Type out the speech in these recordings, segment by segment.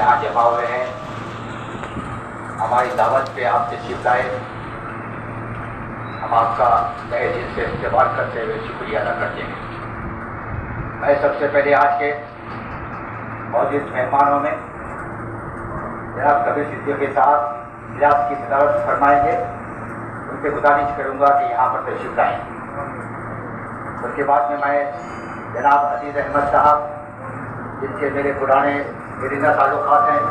यहाँ जमा हुए हैं। हमारी दावत पे आप तशरीफ लाए, हम आपका तहे दिल से इस्तेमाल करते हुए शुक्रिया अदा करते हैं। मैं सबसे पहले आज के मौजूद मेहमानों में जनाब कबीर सिद्दीकी साहब इलाज की मदारत फरमाएंगे, उनसे गुजारिश करूँगा कि यहाँ पर तशरीफ लाएँ। उसके बाद में मैं जनाब अजीज़ अहमद साहब, जिनसे मेरे पुराने मेरीना ताल्लुकात हैं,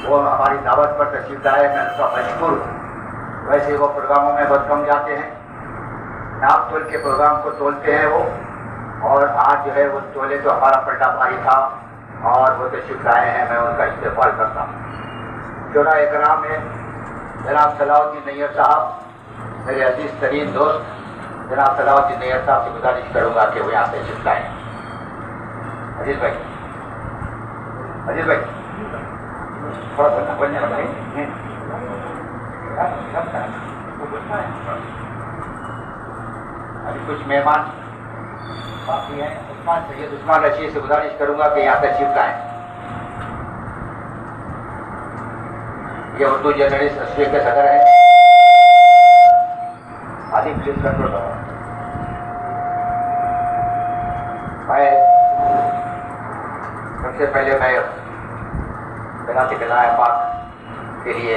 वो हमारी दावत पर तशरीफ लाए, मैं उनका मशकूर हूँ। वैसे वो प्रोग्रामों में बहुत कम जाते हैं, नाप तोल के प्रोग्राम को तोलते हैं वो, और आज जो है वो तोले तो हमारा पलटा भारी था और वो तशरीफ लाए हैं, मैं उनका इस्तेमाल करता हूँ। शोरा इकराम में जनाब सलाउद्दीन नैयर साहब, मेरे अजीज़ तरीन दोस्त जनाब सलाउद्दीन नैयर साहब से गुजारिश करूँगा कि वो यहाँ तशरीफ लाएँ। अजीज भाई, अजीज भाई थोड़ा बोलने लगा अभी कुछ मेहमान बाकी हैं। सैयद उस्मान रशीद से गुजारिश करूंगा कि यहाँ तशरीफ लाएं। ये उर्दू जर्नलिस्ट एसोसिएशन के सदर हैं। आदि प्लीज कंट्रोल करो। मैं सबसे पहले मैं बिना कलाए पाक के लिए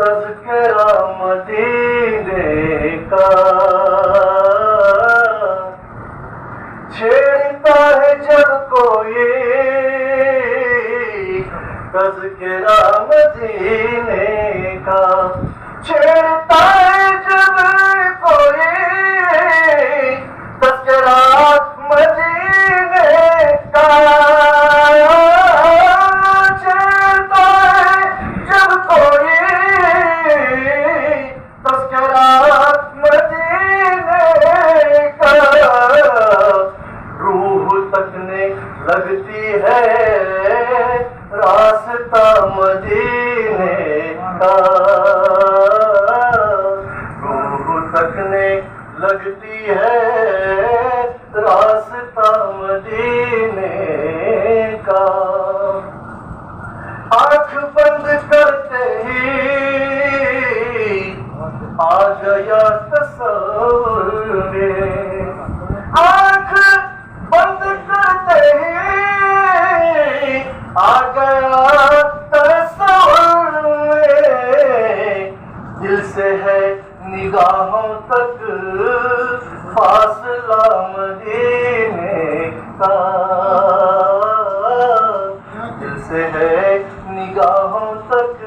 तज़किरा मदीने का छेड़ता है जब कोई तज़किरा मदीने का छेड़ता है जब कोई तज़किरा मदीने का छेड़ता है जब कोई तज़किरा मदीने का रूह तकने लगती है रास्ता मदीने का रूह तकने लगती है रास्ता मदीने का आँख बंद करते ही आ गया तस्वीर में आँख बंद करते ही आ गया तस्वीर में दिल से है निगाहों तक फासला मदीने का दिल से है निगाहों तक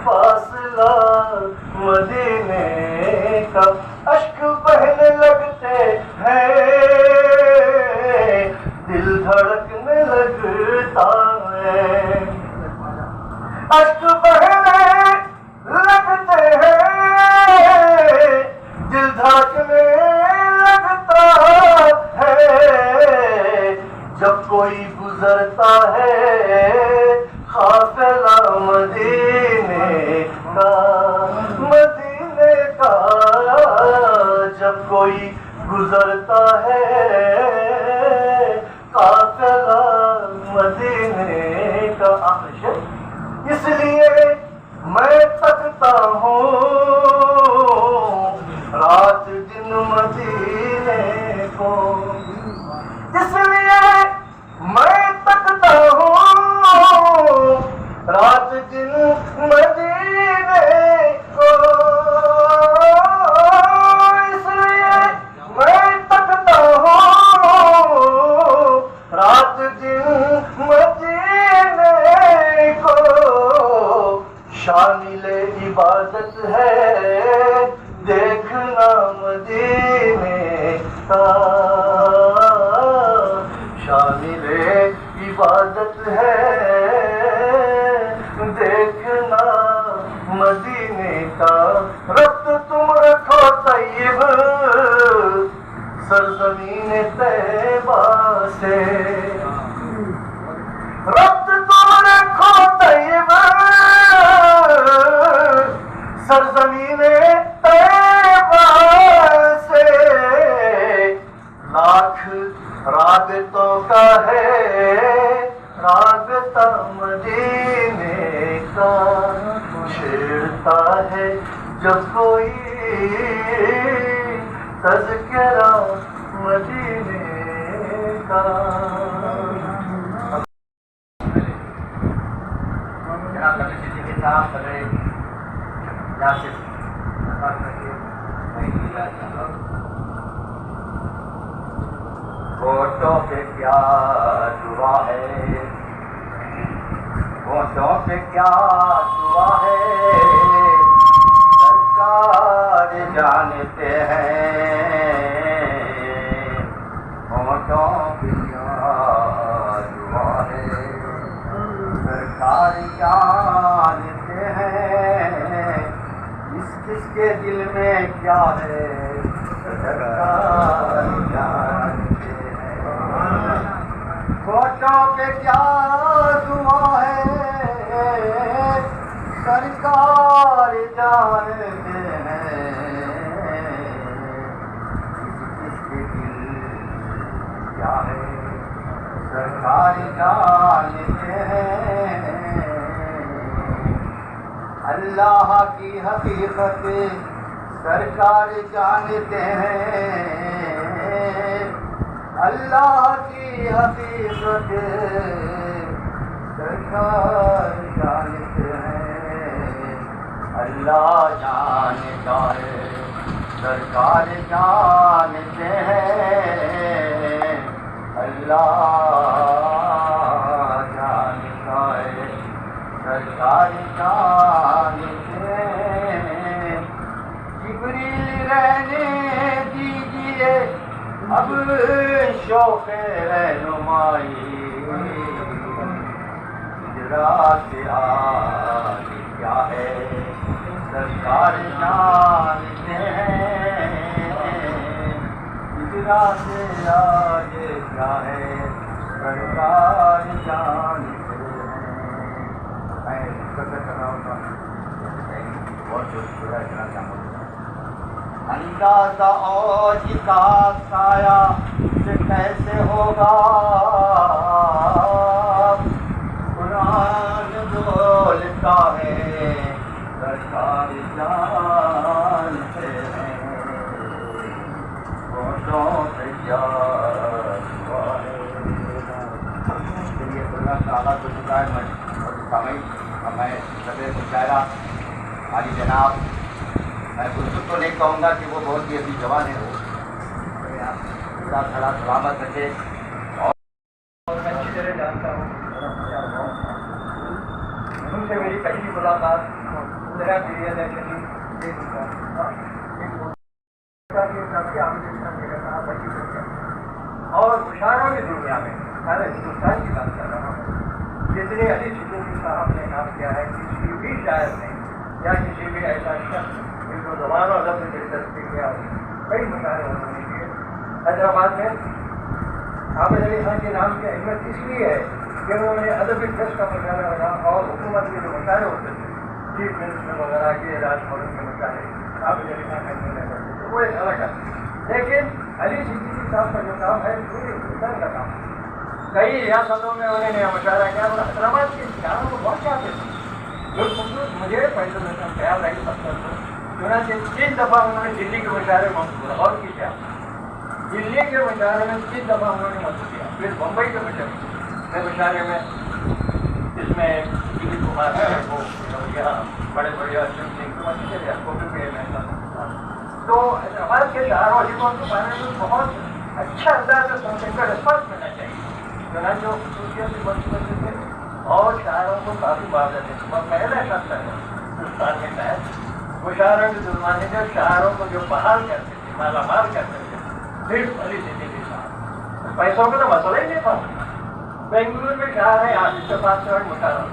फासला मदीने का अश्क बहने लगते हैं दिल धड़कने लगता है अश्क बहने लगते हैं दिल धड़कने लगता है जब कोई गुजरता है काफिला मदीने का जब कोई गुजरता है काफिला मदीने का इसलिए मैं तकता हूँ रात दिन मदीने को इसलिए मैं तकता हूँ रात दिन मदीने को इसलिए मैं तकता हूँ रात दिन मदीने को शामिले इबादत है देखना मदीने का शामिले इबादत है देखना मदीने का रब्त तुम रखो तैयब सरजमीन तैयबा से रब्त तुम रखो तैयब सरजमीन तैयबा से लाख रागतों का है रागता मदीने का छेड़ता है जब कोई तज़किरा मदीने का जनाब कबीर सिद्दीकी के साथ सगरे यासिर होठों पे क्या दुआ है होठों पे क्या दुआ है सरकार जानते हैं होठों पे क्या दुआ है सरकार जानते हैं किसके दिल में क्या है सरकार जानते हैं होठों पे क्या दुआ है सरकार जानते हैं किसके दिल क्या है सरकार जानते हैं अल्लाह की हकीकत सरकार जानते हैं, अल्लाह की हकीकत सरकार जानते हैं, अल्लाह जानता है सरकार जानते हैं, अल्लाह जानता है सरकार जानते हैं। जिब्रील रहने दीजिए अब शौक़ रहनुमाई, रात आज क्या है सरकार जानते हैं, रात आज क्या है सरकार जानते हैं। मैं कसरत कर रहा हूँ बहुत जो पूरा इतना चाहूँगा अंदाजा औज का साया से कैसे होगा, कुरान बोलता है सरकार जानते हैं, फोटों से याद हुआ है। चलिए खुदा ताला को चुका है मैं सभी मुशायरा हमारी जनाब, मैं बिल्कुल तो नहीं कहूँगा कि वो बहुत ही अभी जवान है, वो पूरा खड़ा सलामत रखे और मैं अच्छी तरह जानता हूँ। उनसे मेरी पहली मुलाकात मेरा पीरियड है और मुशायरों की दुनिया में सारे हिंदुस्तान की बात कर रहा हूँ। जितने अली सिद्दीकी साहब ने काम किया है, किसी भी शायर ने या किसी भी ऐसा शख्स जिनको ज़बान और लफ्ज़ दिलचस्पी किया, कई मुशायरे उन्होंने किए। हैदराबाद में आबिद अली खान के नाम की अहमियत इसलिए है कि उन्होंने अदबी प्रेस का मुशायरा बना और हुकूमत के जो मुशायरे होते थे चीफ मिनिस्टर वगैरह के राजभवन के मुशायरे आबिद अली खान करने लगे थे, वो एक अलग है। लेकिन अली सिद्दीकी साहब का जो काम है पूरे हिंदुस्तान का काम, कई रियासतों में उन्होंने मुशायरा किया और हैदराबाद के इंसानों को बहुत चाहते थे। जो मुझे फैसल ख्याल रही सत्तर को चुनाचे 3 दफ़ा उन्होंने दिल्ली के मुशायरे में मंजूर और की क्या दिल्ली के मुशायरे में 3 दफ़ा उन्होंने मंजूर किया, फिर मुंबई के मुशायरे में इसमें दिलीप कुमार को बड़े बड़े अर्जुन सिंह को भी तो हैदराबाद के शायरों को बहुत अच्छा अंदाज से सुनने का रिस्पॉन्स मिलना चाहिए। जो खूबसूरत बनते थे और शायरों को काफ़ी बात देते थे। और पहले शख्स है हिंदुस्तान में शायद वो शायरों के जुर्माने जो शायरों को जो बहाल करते थे, मालामाल करते थे, सिर्फ अली सिद्दीकी साहब। पैसों का तो मसला ही नहीं था। बेंगलुरु में शायर है, यहाँ से 500 मुशायरा,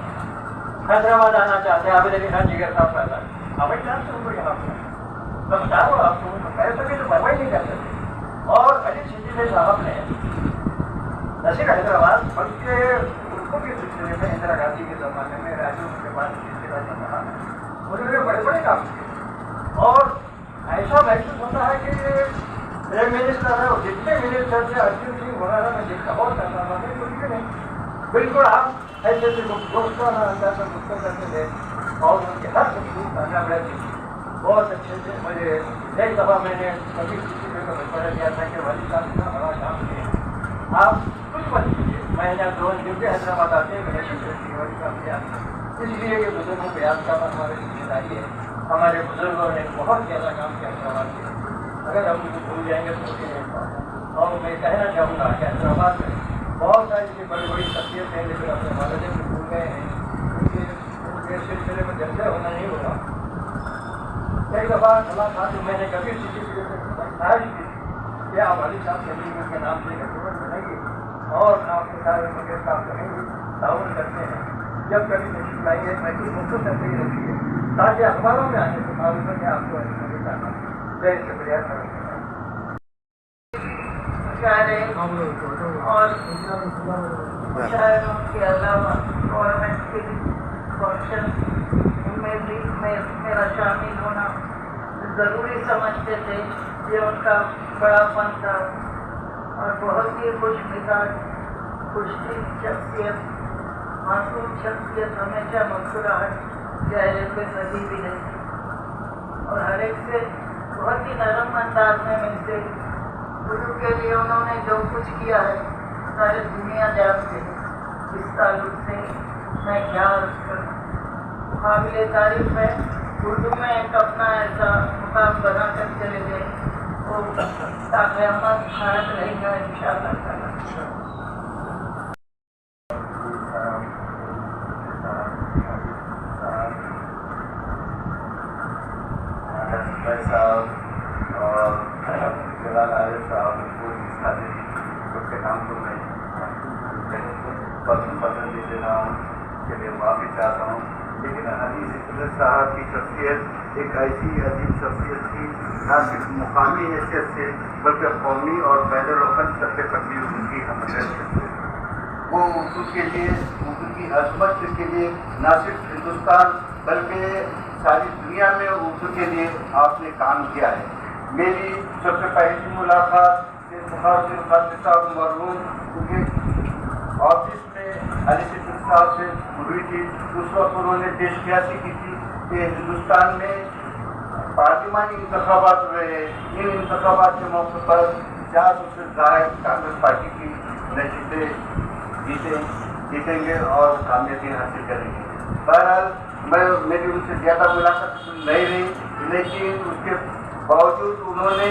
हैदराबाद आना चाहते हैं, आबिद अली खान जिगर साहब पैदा हवाई जहाज से उनको यहाँ पर तो बता रहा हूँ आपको, पैसों की तो परवाही नहीं करते थे। और अली सिद्दीकी साहब ने न सिर्फ हैदराबाद बल्कि उनको के सिलसिले में इंदिरा गांधी के ज़माने में राजीव के बाद सिलसिला चल रहा है, उन्होंने बड़े बड़े काम किए। और ऐसा महसूस होता है कि प्राइम मिनिस्टर है और जितने मिनिस्टर थे अर्जुन सिंह वगैरह में जिसका बहुत करता था कुछ भी नहीं, बिल्कुल आप ऐसे से दोस्ताना अंदाज में गुफ्तगू करते थे और उनके हर सबूत कामयाब रहती थी। बहुत अच्छे से मुझे एक दफ़ा मैंने कभी किसी को मशवरा दिया था कि वाली साहब इतना बड़ा काम किए, आप कुछ मत कीजिए, मैं यहाँ 2 दिन के हैदराबाद आते हैं, मैंने वाली काम किया, इसलिए कि बुजुर्गों को याद करना हमारी जिम्मेदारी है। हमारे बुजुर्गों ने बहुत ज़्यादा काम किया हैदराबाद के, अगर हम उनको भूल जाएंगे तो नहीं पाएंगे। और मैं कहना चाहूँगा कि हैदराबाद में बहुत सारी ऐसी बड़ी बड़ी शख्सियत हैं लेकिन अपने वालिदैन को भूल गए हैं, उनके सिलसिले में जल्दी होना नहीं होगा। कई दफ़ा मुलाकात मैंने कभी किसी से ख्याल की कि आप अली साहब नबी के नाम से हुकूमत बनाइए और आपके सारे मुझे काम करेंगे, ताउन करते हैं। जब कभी तशरीफ लाइए महसूस मुख्तु करते ही रखिए ताकि अखबारों में आने से मालूम है कि आपको जय शुक्रिया करेंगे। और शायरों के अलावा गवर्नमेंट के फंक्शन में भी मेरा शामिल होना ज़रूरी समझते थे। ये उनका बड़ापन था और बहुत ही खुश मिजाज, खुशदिल शख्सियत, मासूम शख्सियत, हमेशा मुस्कुराहट चेहरे पे सही भी रहते और हर एक से बहुत ही नरम अंदाज में मिलते। उर्दू के लिए उन्होंने जो कुछ किया है सारी दुनिया जानते हैं। इस ताल्लुक से मैं क्या अर्ज करूँ, काबिल तारीफ है। उर्दू में एक अपना ऐसा मुकाम बना कर चले गए वो ताक़यामत भारत रहेगा इंशाअल्लाह ताला। और जलाल आरिफ साहब उसके नाम को मैं पसंदीदा नाम के लिए माफ़ी चाहता हूँ, लेकिन हनीफ इब्न साहब की शख्सियत एक ऐसी अजीब शख्सियत थी, न सिर्फ मुकामी हैसियत से बल्कि कौमी और बैनुल-वतन सतह पर भी उनकी हमदर्द है। वो उर्दू के लिए, उर्दू की अजमत के लिए न सिर्फ हिंदुस्तान बल्कि सारी दुनिया में उर्दू के लिए आपने काम किया है। मेरी सबसे पहली मुलाकात साहब मरहूम उनके ऑफिस में अली सिद्दीक साहब से हुई थी। उस वक्त उन्होंने पेशकशी की थी कि हिंदुस्तान में पार्लिमानी इंतखाबात हुए हैं, इन इंतखाबात के मौके पर 400 से ज़ायद कांग्रेस पार्टी की नतीजे जीतेंगे और कामयाबी हासिल करेंगे। बहरहाल मेरी उनसे ज़्यादा मुलाकात नहीं रही, लेकिन उसके बावजूद उन्होंने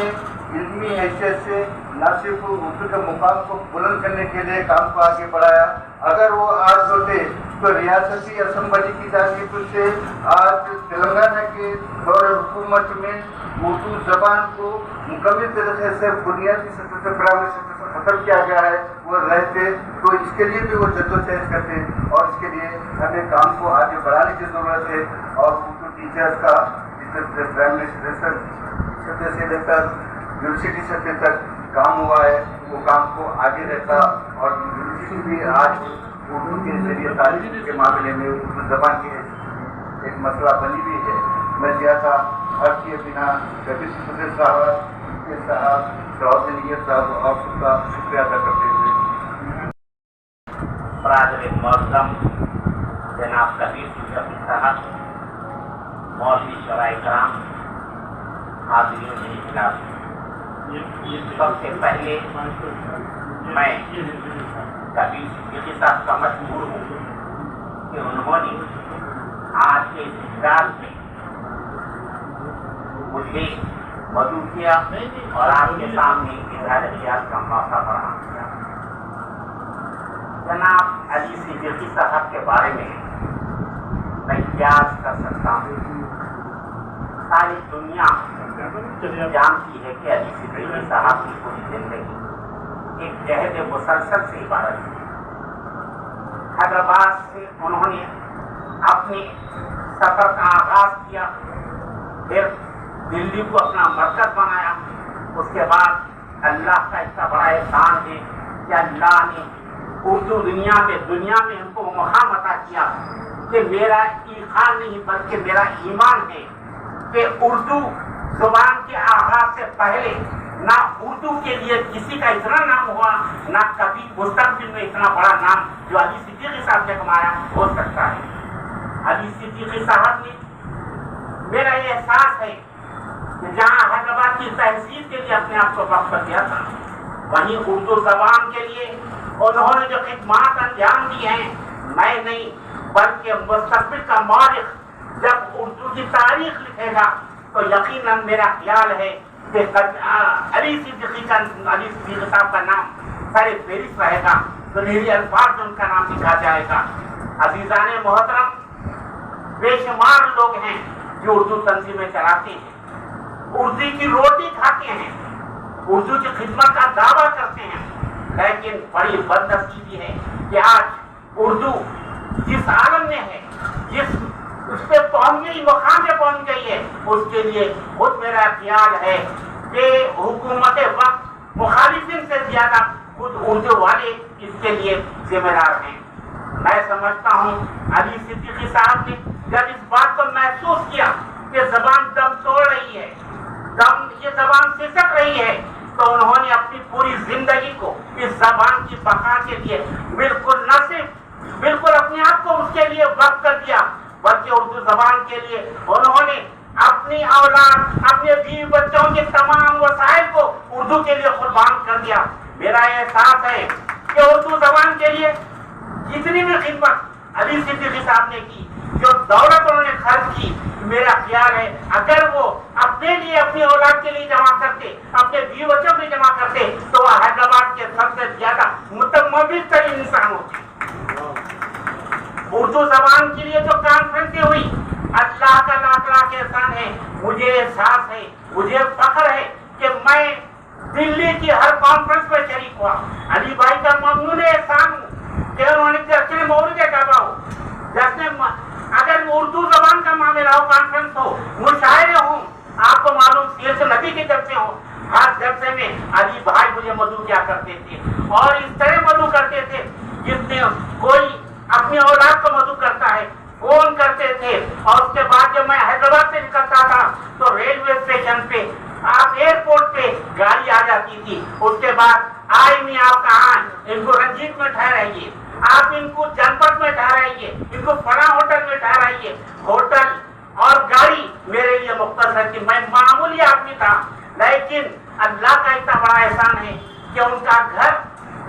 इल्मी हैसियत से न सिर्फ उर्दू के मुकाम को बुलंद करने के लिए काम को आगे बढ़ाया। अगर वो आज होते तो रियासती असम्बली की जानिब से आज तेलंगाना के दौर हुकूमत में उर्दू जबान को मुकम्मल तरीके से बुनियादी सतह से प्राइमरी सतह से खत्म किया गया है, वो रहते तो इसके लिए भी वो जद्दोजहद करते और इसके लिए हमें काम को आगे बढ़ाने की ज़रूरत है। और उर्दू टीचर्स का प्राइमरी सतह से लेकर यूनिवर्सिटी सतह तक काम हुआ है, वो काम को आगे रहता और यूनिवर्सिटी भी आज उर्दू के जरिए तालीम के मामले में उर्दू जबान की एक मसला बनी हुई है। मैं ज़्यादा अर्ज किए बिना कबीर सिद्दीकी साहब के साहब चौधरी साहब और सबका शुक्रिया अदा करते हुए बरादर मोहतरम जनाब कबीर सिद्दीकी साहब, मौलवी शराय कराम, हाज़रीन इजलास, सबसे पहले मैं कबीर सिद्दीकी साहब का मशहूर हूँ कि उन्होंने आज के इजलास में मुझे मदऊ किया और आपके सामने इज़हार ख्याल का मौका फराहम किया। जनाब अली सिद्दीकी साहब के बारे में मैं क्या कर सकता हूँ। सारी दुनिया जानती है कि अली सिद्दीकी साहब की पूरी जिंदगी एक जहद मुसलसल से इबारत है। हैदराबाद से उन्होंने अपने सफर का आगाज किया, फिर दिल्ली को अपना मरकज बनाया। उसके बाद अल्लाह का इतना बड़ा एहसान है कि अल्लाह ने उर्दू दुनिया में हमको मुकाम अता किया कि मेरा ईमान नहीं बल्कि मेरा ईमान है कि उर्दू जुबान के आगाज से पहले ना उर्दू के लिए किसी का इतना नाम हुआ, ना कभी मुस्तकबिल में इतना बड़ा नाम जो अली सिद्दीकी साहब ने कमाया हो सकता है। अली सिद्दीकी साहब ने, मेरा ये एहसास है कि जहाँ हैदराबाद की तहसील के लिए अपने आप को वक्फ कर दिया था, वहीं उर्दू जबान के लिए उन्होंने जो खिदमत अंजाम दी हैं, मैं नहीं बल्कि मुस्तकबिल का मौरिख जब उर्दू की तारीख लिखेगा तो यकीनन मेरा ख्याल है कि अली सिद्दीकी साहब का नाम सारे फेरिस्त रहेगा, सुनहरी अल्फाज में उनका नाम लिखा जाएगा। अजीजाने मोहतरम, बेशुमार लोग हैं जो उर्दू तंजीमें चलाते हैं, उर्दू की रोटी खाते हैं, उर्दू की खिदमत का दावा करते हैं, लेकिन बड़ी बदनसीबी है कि आज उर्दू जिस आलम में है, जिस उस पर पहुंच गई, मुकाम पे पहुंच गई है, उसके लिए खुद मेरा ख्याल है कि हुकूमत वक्त मुखालिफिन से ज्यादा खुद उर्दू वाले इसके लिए जिम्मेदार हैं। मैं समझता हूँ अली सिद्दीकी साहब ने जब इस बात को महसूस किया कि जबान दम तोड़ रही है, ये जबान सिसक रही है, तो उन्होंने अपनी पूरी जिंदगी को इस जबान की बका के लिए बिल्कुल अपने आप को उसके लिए वक्त कर दिया। बल्कि उर्दू जबान के लिए उन्होंने अपनी औलाद, अपने बीवी बच्चों के तमाम वसाइल को उर्दू के लिए कुर्बान कर दिया। मेरा एहसास है कि उर्दू जबान के लिए जितनी भी खिदमत अली सिद्दीकी साहब ने की, जो दौलत उन्होंने खर्च की, मेरा ख्याल है अगर वो अपने लिए, अपनी औलाद के लिए जमा करते, अपने बीवी बच्चों के लिए जमा करते, तो वह हैदराबाद के सबसे ज्यादा मुतमव्विज तरीन इंसान होते। उर्दू जबान के लिए जो कॉन्फ्रेंसें हुई, अल्लाह का लाख लाख एहसान है, मुझे एहसास है, मुझे फख्र है कि मैं दिल्ली की हर कॉन्फ्रेंस में शरीक हुआ। अली भाई का ममनून एहसान हूँ कि उन्होंने जश्न मौलूद काबा हो, जश्न अगर उर्दू जबान का मामला हो, कॉन्फ्रेंस हो, मुशायरे हो, आपको मालूम सीरत नबी के जलसे हो, हर जलसे में अली भाई मुझे मदू क्या करते थे और इस तरह मदू करते थे जिसने कोई अपनी औलाद को मदू करता है, फोन करते थे। और उसके बाद जब मैं हैदराबाद से निकलता था तो रेलवे स्टेशन पे, आप एयरपोर्ट पे गाड़ी आ जाती थी, उसके बाद आई नहीं आप कहाँ, इनको रंजीत में ठहराइए, आप इनको जनपद में ठहराइए, इनको फला होटल में ठहराइए। होटल और गाड़ी मेरे लिए मुख्तसर थी, मैं मामूली आदमी था, लेकिन अल्लाह का इतना बड़ा एहसान है कि उनका घर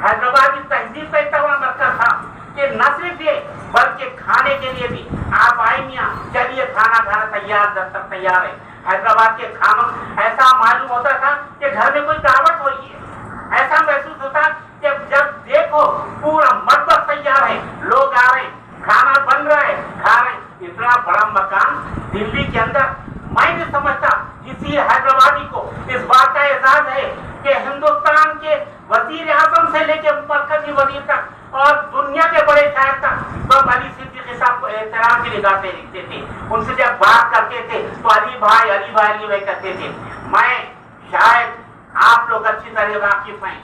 हैदराबाद की तहजीब का इतना बड़ा मरकज था कि न सिर्फ ये बल्कि खाने के लिए भी आप आई मियाँ, चलिए खाना खाना तैयार, दफ्तर तैयार है। हैदराबाद के खानों ऐसा मालूम होता था कि घर में कोई दावत हो रही है, ऐसा महसूस होता कि जब देखो पूरा मटबख तैयार है, लोग आ रहे, खाना बन रहा है, खा रहे। इतना बड़ा मकान दिल्ली के अंदर, मैं नहीं समझता किसी हैदराबादी को इस बात का एहसास है कि हिंदुस्तान के वजीर आजम से लेके मरकजी वजीर तक और दुनिया के बड़े शायर तक सब अली सिद्दीकी साहब को एहतराम की निगाह से लिखते थे। उनसे जब बात करते थे तो अली भाई अली भाई अली भाई करते थे। मैं शायद आप लोग अच्छी तरह वाकिफ हैं,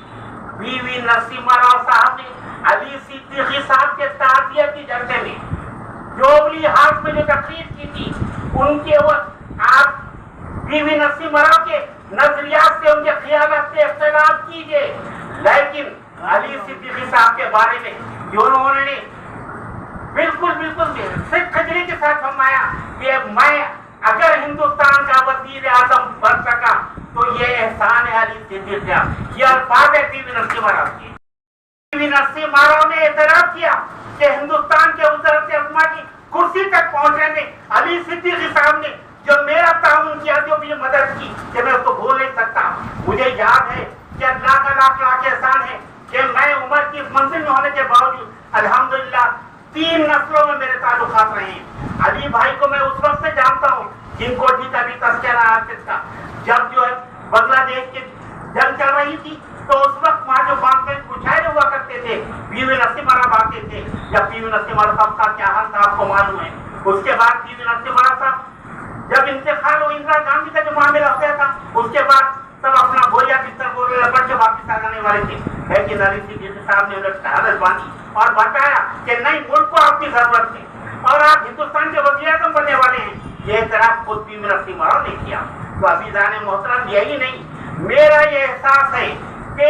बीवी नरसिम्हा राव साहब ने अली सिद्दीकी साहब के ताज़िया की जलसे में जोबली हाथ में जो तकरीर की थी, उनके वो आप बीवी नरसिम्हा राव के नजरियात से, उनके ख्यालात से इख्तिलाफ कीजिए, लेकिन अली सिद्दीकी साहब के बारे में जो उन्होंने बिल्कुल बिल्कुल सिर्फ खजरी के साथ फरमाया कि मैं अगर हिंदुस्तान का वजीर आजम बन सका तो ये एहसान है अली सिद्दीकी का। ये अल्फाज है बीवी नरसिम्हा राव के। बीवी नरसिम्हा राव ने एतराफ किया कि हिंदुस्तान के वज़ीर आज़म की कुर्सी तक पहुंचने में अली सिद्दीकी साहब ने जो मेरा ताउन किया, जो मुझे मदद की, कि मैं उसको भूल नहीं सकता। मुझे याद है कि अल्लाह का लाख लाख एहसान है कि मैं उम्र की मंजिल में होने के बावजूद अल्हम्दुलिल्लाह 3 नस्लों में मेरे ताल्लुकात रहे हैं। अली भाई को मैं उस वक्त से जानता हूँ जिनको जी का भी तस्करा था, जब जो है बांग्लादेश की जंग चल रही थी तो उस वक्त वहाँ जो कॉन्फ्रेंस मुशायरे हुआ करते थे, बीवी नरसिम्हा राव आते थे। जब बीवी नरसिम्हा राव साहब का क्या हाल था आपको मालूम है। उसके बाद बीवी नरसिम्हा राव साहब जब इंतकाल और इंदिरा गांधी का जो मामला हो गया था, उसके बाद सब अपना बोरिया बिस्तर बोल लपट के वापिस आ जाने वाले थे, लेकिन अली सिद्दीकी साहब ने उन्हें शहादत बांधी और बताया कि नहीं, मुल्क को आपकी जरूरत है और आप हिंदुस्तान के वज़ीर आज़म बनने वाले हैं। ये तरफ खुद बीवी नरसिम्हा राव ने किया। तो अजीज़ान मोहतरम, यही नहीं, मेरा ये एहसास है कि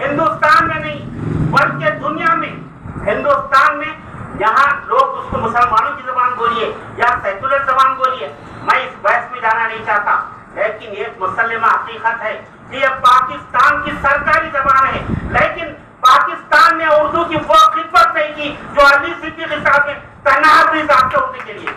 हिंदुस्तान में नहीं बल्कि दुनिया में, हिंदुस्तान में यहाँ लोग उसको मुसलमानों की जबान बोलिए या सेकुलर जबान बोलिए, मैं इस बहस में जाना नहीं चाहता, लेकिन एक मुसल्लिमा हकीकत है कि यह पाकिस्तान की सरकारी जबान है, लेकिन पाकिस्तान ने उर्दू की वो खिदमत नहीं की जो अली सिद्दीकी साहब ने तनाज़ साहब के होने के लिए।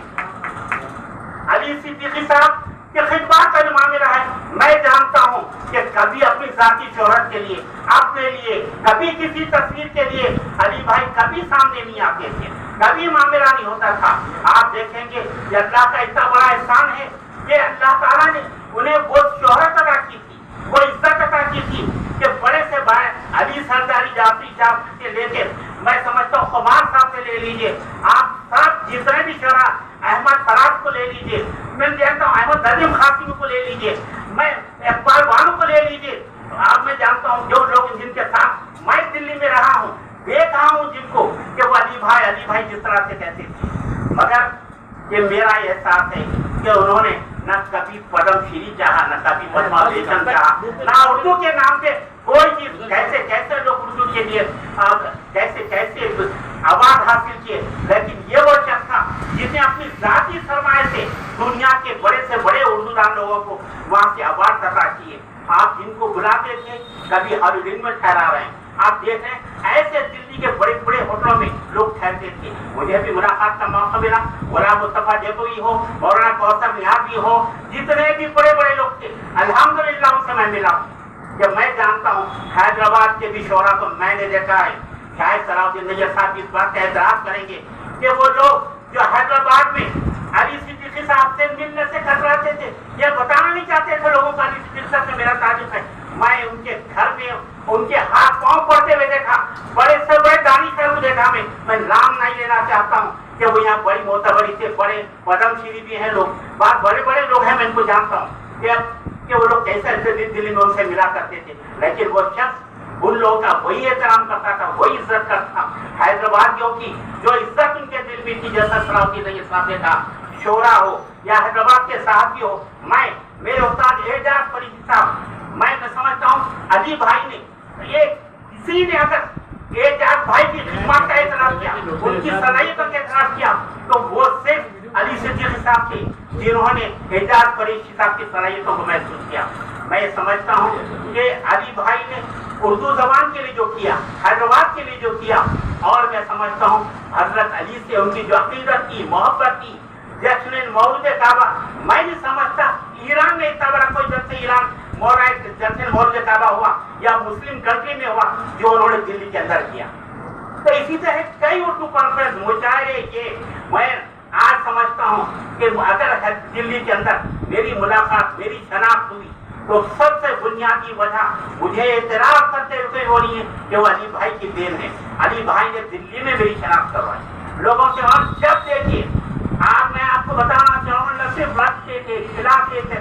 अली सिद्दीकी साहब के खिदमत का जो मामला है, मैं जानता हूँ कि कभी अपनी जाती शोहरत के लिए, अपने लिए, कभी किसी तस्वीर के लिए अली भाई कभी सामने नहीं आते थे, कभी मामला नहीं होता था। आप देखेंगे कि अल्लाह का इतना बड़ा एहसान है कि अल्लाह ताला ने उन्हें वो शोहरत अदा की थी, वो इज्जत अदा की थी कि बड़े से बड़े अली सरदारी जाफरी से लेकर, मैं समझता हूँ खुमार साहब से ले लीजिए, आप सब जितने भी शोहरा, अहमद फराज को ले लीजिए, मैं जानता हूँ अहमद नदीम खासिम को ले लीजिए, मैं इकबाल बानो को ले लीजिए, तो आप मैं जानता हूँ जो लोग जिनके साथ मैं दिल्ली में रहा हूँ, देखा हूँ जिनको कि वो अली भाई जिस तरह से कहते थे। मगर ये मेरा एहसास है कि उन्होंने न कभी पद्मश्री चाहा, न कभी पद्मभूषण चाहा, न उर्दू के नाम से कोई चीज। कैसे कैसे लोग उर्दू के लिए कैसे कैसे अवार्ड हासिल किए, लेकिन ये वो शख्स था जिसने अपनी जाती सरमाए से दुनिया के बड़े से बड़े उर्दूदान लोगों को वहां से अवार्ड अता किए। आप जिनको बुलाते थे कभी हॉलीडे में ठहरा रहे हैं, आप देख रहे हैं ऐसे दिल्ली के बड़े बड़े होटलों में लोग ठहरते थे। मुझे भी मुलाकात का मौका मिला, मौलाना मुस्तफा जदोई हो, मौलाना कौसर नियाज़ी हो, जितने भी बड़े बड़े लोग थे अल्हम्दुलिल्लाह उनसे मैं मिला। जब मैं जानता हूँ हैदराबाद के भी शोरा को मैंने देखा है, शायद सलाउद्दीन नैयर साहब इस बात का एतराज करेंगे कि वो लोग जो हैदराबाद में अली सिद्दीकी साहब से मिलने से कतराते थे, ये बताना नहीं चाहते थे लोगों का अली सिद्दीकी साहब से मेरा ताल्लुक है। मैं उनके घर में उनके हाथ पांव पड़ते हुए देखा, बड़े से बड़े दानिश को देखा। मैं नाम नहीं लेना चाहता हूँ कि वो यहाँ बड़ी मोतबरी से बड़े पदमश्री भी हैं लोग, बहुत बड़े बड़े लोग हैं, मैं इनको जानता हूँ कि वो लोग कैसे दिल्ली में उनसे मिला करते थे। लेकिन वो शख्स उन लोगों का वही एहतराम करता था, वही इज्जत करता था। हैदराबादियों की जो इज्जत उनके दिल में थी, जैसा सलाउद्दीन नैयर साहब ने कहा, शोरा हो या हैदराबाद के साहबी हो, मैं मेरे उस्ताद एजाज फरीदी साहब, मैं समझता हूँ अली भाई ने ये किसी ने अगर एजाज भाई की खिदमत का एतराफ किया, उनकी सलाहियतों का एतराफ किया, तो वो सिर्फ अली सिद्दीकी साहब थे जिन्होंने एजाज फरीदी साहब की सलाहियतों को महसूस किया। मैं समझता हूँ कि अली भाई ने उर्दू जबान के लिए जो किया, हैदराबाद के लिए जो किया, और मैं समझता हूँ हजरत अली से उनकी जो अकीदत की, मोहब्बत की, जश्न मौलूद काबा, मैं नहीं समझता ईरान में इतना बड़ा कोई जब से ईरान जश्न मौलूद काबा हुआ या मुस्लिम कंट्री में हुआ जो उन्होंने दिल्ली के अंदर किया। तो इसी तरह कई उर्दू कॉन्फ्रेंस मुशायरे के, मैं आज समझता हूँ कि अगर दिल्ली के अंदर मेरी मुलाकात, मेरी शनाख्त हुई, तो सबसे बुनियादी वजह मुझे एतराफ करते हुए हो रही है कि वो अली भाई की देन है। अली भाई ने दिल्ली में मेरी शनाख्त करवाई लोगों से। और जब देखिए आज मैं आपको बताना चाहूँगा, सिर्फ रखते थे,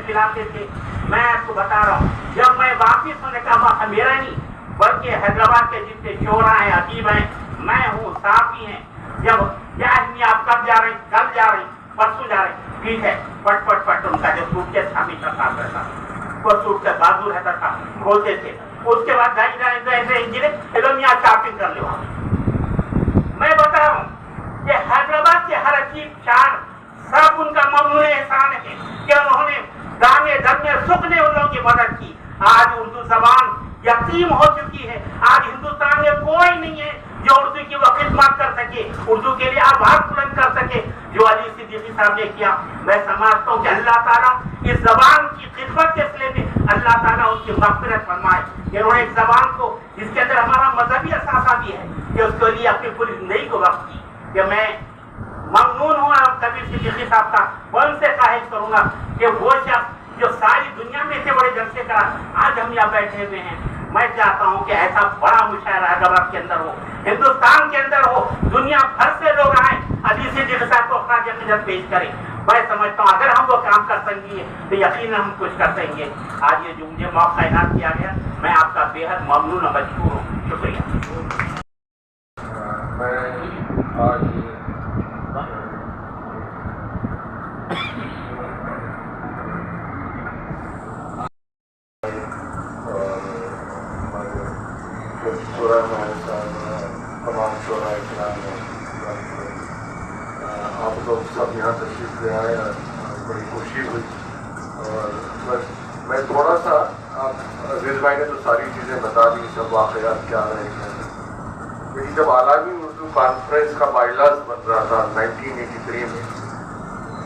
खिलाते थे। मैं आपको बता रहा हूँ, जब मैं वापिस होने का मौका मेरा नहीं बल्कि हैदराबाद के जितने शोरा हैं, अदीब हैं, मैं हूँ, साफी हैं, जब क्या आप कब जा रहे, कल जा रहे, परसों जा रहे, ठीक है, पट उनका जो सूटकेस हमेशा साथ रहता, वो सूटकेस बाजू रहता था, खोलते थे। उसके बाद यहाँ शॉपिंग कर लो। मैं बता रहा हूँ कि हैदराबाद के हर अजीब शान सब उनका ममनून एहसान है कि उन्होंने दाने दर में सुख ने उन लोगों की मदद की। आज उर्दू जबान यतीम हो चुकी है। आज हिंदुस्तान में कोई नहीं है जो उर्दू की वो खिदमत कर सके, उर्दू के लिए आवाज बुलंद कर सके जो अली सिद्दीकी साहब ने किया। मैं समझता हूँ कि अल्लाह ताला इस जबान की खिदमत के सिले में अल्लाह ताला उनकी मग़फ़िरत फरमाए। इन्होंने इस जबान को, जिसके अंदर हमारा मजहबी असासा भी है, कि उसके लिए अपनी पूरी जिंदगी को वक्त की। कि मैं ममनून हूँ कबीर सिद्दीकी साहब का, मैं उनसे ख्वाहिश करूंगा कि वो शख्स जो सारी दुनिया में इतने बड़े जलसे करा, आज हम यहाँ बैठे हुए हैं। मैं चाहता हूँ कि ऐसा बड़ा मुशायरा हैदराबाद के अंदर हो, हिंदुस्तान के अंदर हो, दुनिया भर से लोग आए, अली सिद्दीकी साहब को अपना जख्म पेश करें। मैं समझता हूँ अगर हम वो काम कर सकेंगे तो यकीनन हम कुछ कर सकेंगे। आज ये जो मुझे मौका इनाम किया गया, मैं आपका बेहद ममनून और मशकूर हूँ। शुक्रिया। मैं आज तमाम शोरा इस्लाम आप लोग सब यहाँ तशरीफ ले आए, बड़ी खुशी हुई। और बस मैं थोड़ा सा, आप अजीज भाई ने तो सारी चीज़ें बता दी, सब वाक़यात क्या रहे हैं। लेकिन जब आलमी उर्दू कॉन्फ्रेंस का बाइलास बन रहा था 1983 में,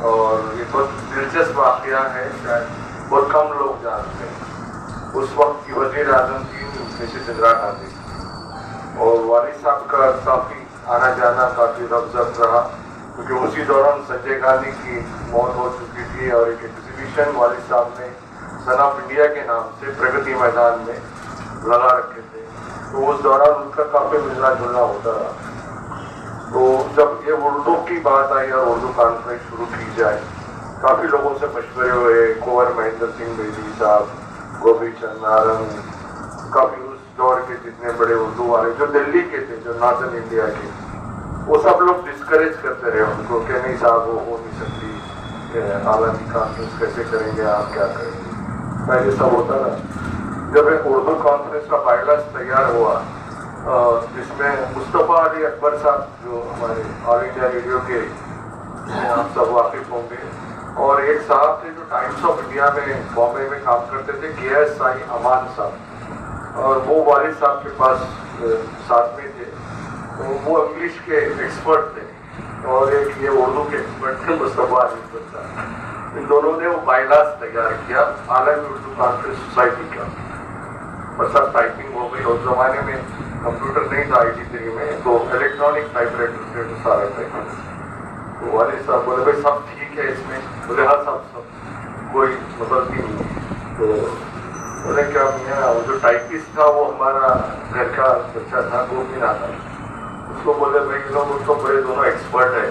और ये बहुत दिलचस्प वाक़या है, शायद बहुत कम लोग जानते हैं। उस वक्त की वज़ीर आज़म थी मिसेस इंदिरा गांधी, और वालिद साहब का काफ़ी आना जाना काफ़ी रफ्जफ्त रहा, क्योंकि उसी दौरान संजय गांधी की मौत हो चुकी थी और एक एग्जीबिशन वालिद साहब ने सन ऑफ इंडिया के नाम से प्रगति मैदान में लगा रखे थे। तो उस दौरान उनका काफ़ी मिलना जुलना होता रहा। तो जब ये उर्दू की बात आई और उर्दू कॉन्फ्रेंस शुरू की जाए, काफ़ी लोगों से मशवरे हुए। कुंवर महेंद्र सिंह बेदी साहब, गोपी चंद नारंग, काफ़ी दौर के जितने बड़े उर्दू वाले जो दिल्ली के थे, जो नॉर्दर्न इंडिया के, वो सब लोग डिस्करेज करते रहे उनको कि नहीं साहब वो हो नहीं सकती, आलमी कॉन्फ्रेंस कैसे करेंगे, आप क्या करेंगे। पहले सब होता रहा। जब एक उर्दू कॉन्फ्रेंस का बाइलास तैयार हुआ, जिसमें मुस्तफ़ा अली अकबर साहब जो हमारे ऑल इंडिया रेडियो के आप सब वाकिफ होंगे। और एक साहब थे जो टाइम्स ऑफ इंडिया में बॉम्बे में काम करते थे, KS साई अमान साहब, और वो वालिद साहब के पास साथ में थे। तो वो इंग्लिश के एक्सपर्ट थे और एक ये उर्दू के एक्सपर्ट थे, मुस्तफा अली साहब। इन दोनों ने वो बायलास तैयार किया आलमी उर्दू कॉन्फ्रेंस सोसाइटी का। बस अब टाइपिंग हो गई, उस जमाने में कंप्यूटर नहीं था IT3 में, तो इलेक्ट्रॉनिक टाइपराइटर से सारा टाइपिंग। तो वालिद साहब बोले भाई सब ठीक है इसमें, बोले हाँ सब कोई मतलब भी नहीं। तो बोले क्या मियाँ, वो जो टाइपिस्ट था वो हमारा घर का बच्चा था, गोपीनाथ था, उसको बोले भाई लोग उसको बड़े दोनों एक्सपर्ट है,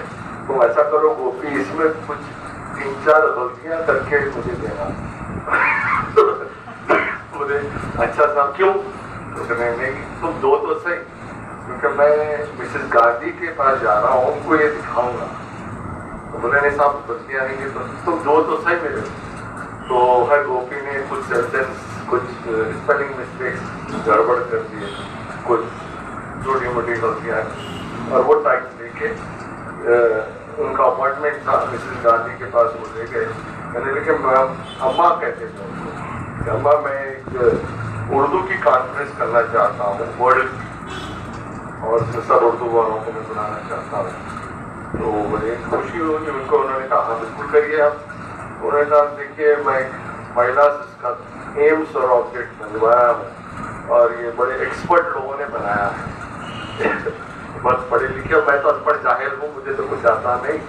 तो ऐसा करो गोपी इसमें कुछ 3-4 गलतियां करके मुझे देना। बोले अच्छा साहब क्यों? तो नहीं तुम दो तो सही, क्योंकि मैं मिसेस गांधी के पास जा रहा हूँ, उनको ये दिखाऊंगा। तो बोले नहीं साहब गलतियां आएंगी तो तुम दो तो सही मेरे। तो हर गोपी ने कुछ सेंटेंस, कुछ स्पेलिंग मिस्टेक्स गड़बड़ कर दिए, कुछ छोटी मोटी गलतियाँ, और वो टाइम लेके उनका अपॉइंटमेंट था मिसेस गांधी के पास, वो ले गए। कहने लगे अम्मा कहते थे उनको, अम्मा मैं एक उर्दू की कॉन्फ्रेंस करना चाहता हूँ वर्ल्ड की, और सब उर्दू वालों को मैं बुलाना चाहता हूँ। तो बड़े खुशी हुई उनको, उन्होंने कहा बिल्कुल करिए आप। उन्होंने कहा देखिए मैं महिला का एम्स और ऑब्जेक्ट बनवाया हूँ और ये बड़े एक्सपर्ट लोगों ने बनाया है। बस पढ़े लिखे, मैं तो अनपढ़ जाहिल हूँ, मुझे तो कुछ आता नहीं,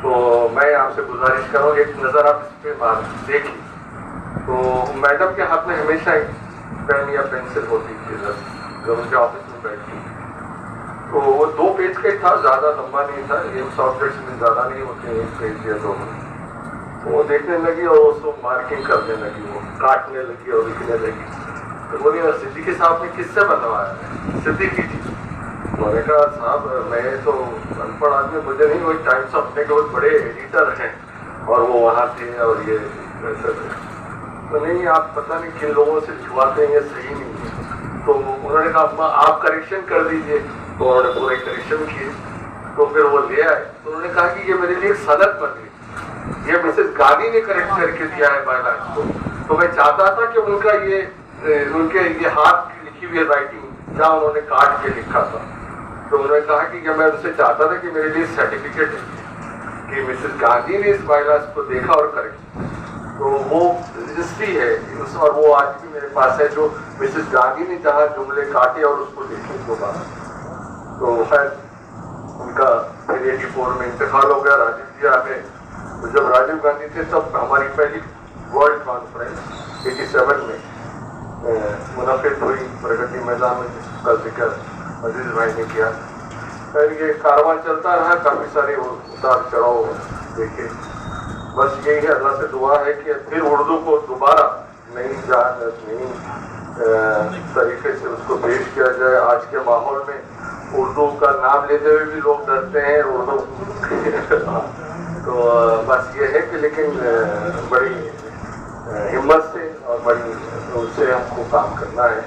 तो मैं आपसे गुजारिश करूँ एक नज़र आप इस पे मार देखिए। तो मैडम के हाथ में हमेशा एक पेन या पेंसिल होती थी जब उनके ऑफिस में बैठती, तो वो 2 पेज का ही था, ज़्यादा लंबा नहीं था, एम्स ऑब्जेक्ट्स में ज़्यादा नहीं होते, 1 पेज या 2 में। वो देखने लगी और उसको मार्किंग करने लगी, वो काटने लगी और लिखने लगी। तो बोली सिद्दीकी साहब ने किससे बनवाया है? सिद्दीकी जी। मैंने कहा साहब मैं तो अनपढ़ आदमी, मुझे नहीं, वही टाइम्स ऑफ इंडिया के बहुत बड़े एडिटर हैं और वो वहाँ थे और ये वैसे। तो नहीं आप पता नहीं किन लोगों से लिखवाते हैं, ये सही नहीं है। तो उन्होंने कहा अम्मा आप करेक्शन कर दीजिए, तो उन्होंने पूरे करेक्शन किए। तो फिर वो ले आए, तो उन्होंने कहा कि ये मेरे लिए एक सनद बन गई, ये मिसेस गांधी ने करेक्ट करके दिया है बायलाज को। तो मैं चाहता था कि उनके ये हाथ की लिखी हुई राइटिंग जहाँ उन्होंने काट के लिखा था, तो उन्होंने कहा कि मैं उनसे चाहता था कि मेरे लिए सर्टिफिकेट है कि मिसेस गांधी ने इस बायलाज को देखा और करेक्ट। तो वो रजिस्ट्री है और वो आज भी मेरे पास है, जो मिसेस गांधी ने जहाँ जुमले काटे और उसको लिखे दोबारा। तो खैर उनका फिर 84 में इंतकाल हो गया। राजीव जी आ गए, तो जब राजीव गांधी थे तब हमारी पहली वर्ल्ड कॉन्फ्रेंस 87 में मुनक़िद हुई प्रगति मैदान में, जिसका जिक्र अजीज भाई ने किया। फिर ये कारवां चलता रहा, काफ़ी सारे उतार चढ़ाव देखे। बस यही है, अल्लाह से दुआ है कि फिर उर्दू को दोबारा नई जान नई तरीके से उसको पेश किया जाए। आज के माहौल में उर्दू का नाम लेते हुए भी लोग डरते हैं उर्दू तो बस ये है कि लेकिन बड़ी हिम्मत से और बड़ी उससे हमको काम करना है।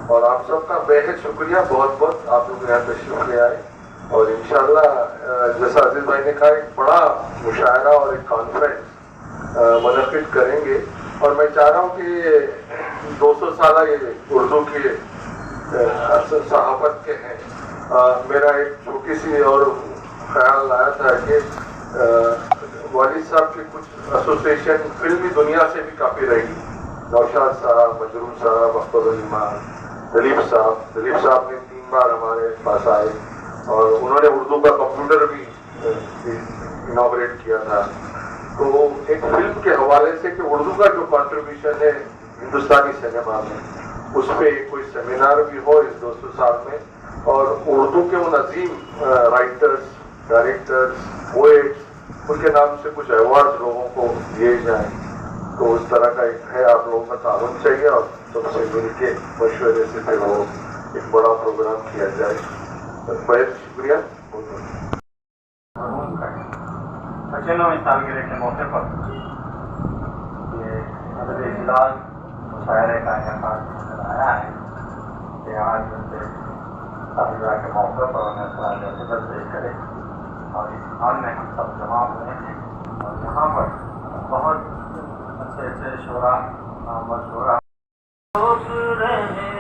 और आप सबका बेहद शुक्रिया, बहुत बहुत आप लोग यहाँ तशरीफ ले आए। और इंशाल्लाह जैसा अजीज भाई ने कहा एक बड़ा मुशायरा और एक कॉन्फ्रेंस मुनक़िद करेंगे। और मैं चाह रहा हूँ कि 200 साल ये उर्दू की सहाफत के हैं। मेरा एक छोटी सी और ख्याल आया था कि वालिद साहब की कुछ एसोसिएशन फिल्मी दुनिया से भी काफ़ी रही, नौशाद साहब, मजरूर साहब, अख्तर अली मान, दलीप साहब ने 3 बार हमारे पास आए और उन्होंने उर्दू का कंप्यूटर भी इनॉग्रेट किया था। तो एक फिल्म के हवाले से कि उर्दू का जो कंट्रीब्यूशन है हिंदुस्तानी सिनेमा में, उस पर कोई सेमिनार भी हो इस 200 साल में, और उर्दू के उन अजीम राइटर्स, डायरेक्टर्स, पोएट्स, उनके नाम से कुछ अवार्ड लोगों को दिए जाएं। तो उस तरह का एक है, आप लोगों का ताउन चाहिए और सबसे मिल के मशवरे से फिर वो एक बड़ा प्रोग्राम किया जाए। बहुत शुक्रिया। 95वीं सालगिरह के मौके पर ये अदब-ए-इजलाल मुशायरे का इनेकाद आया है कि आज उनसे सालगिरह के मौके पर उन्हें सलाह पेश करें और इस हॉल में हम सब जमा हुए हैं और यहाँ पर बहुत अच्छे अच्छे शोरा मशोरा लोग रहे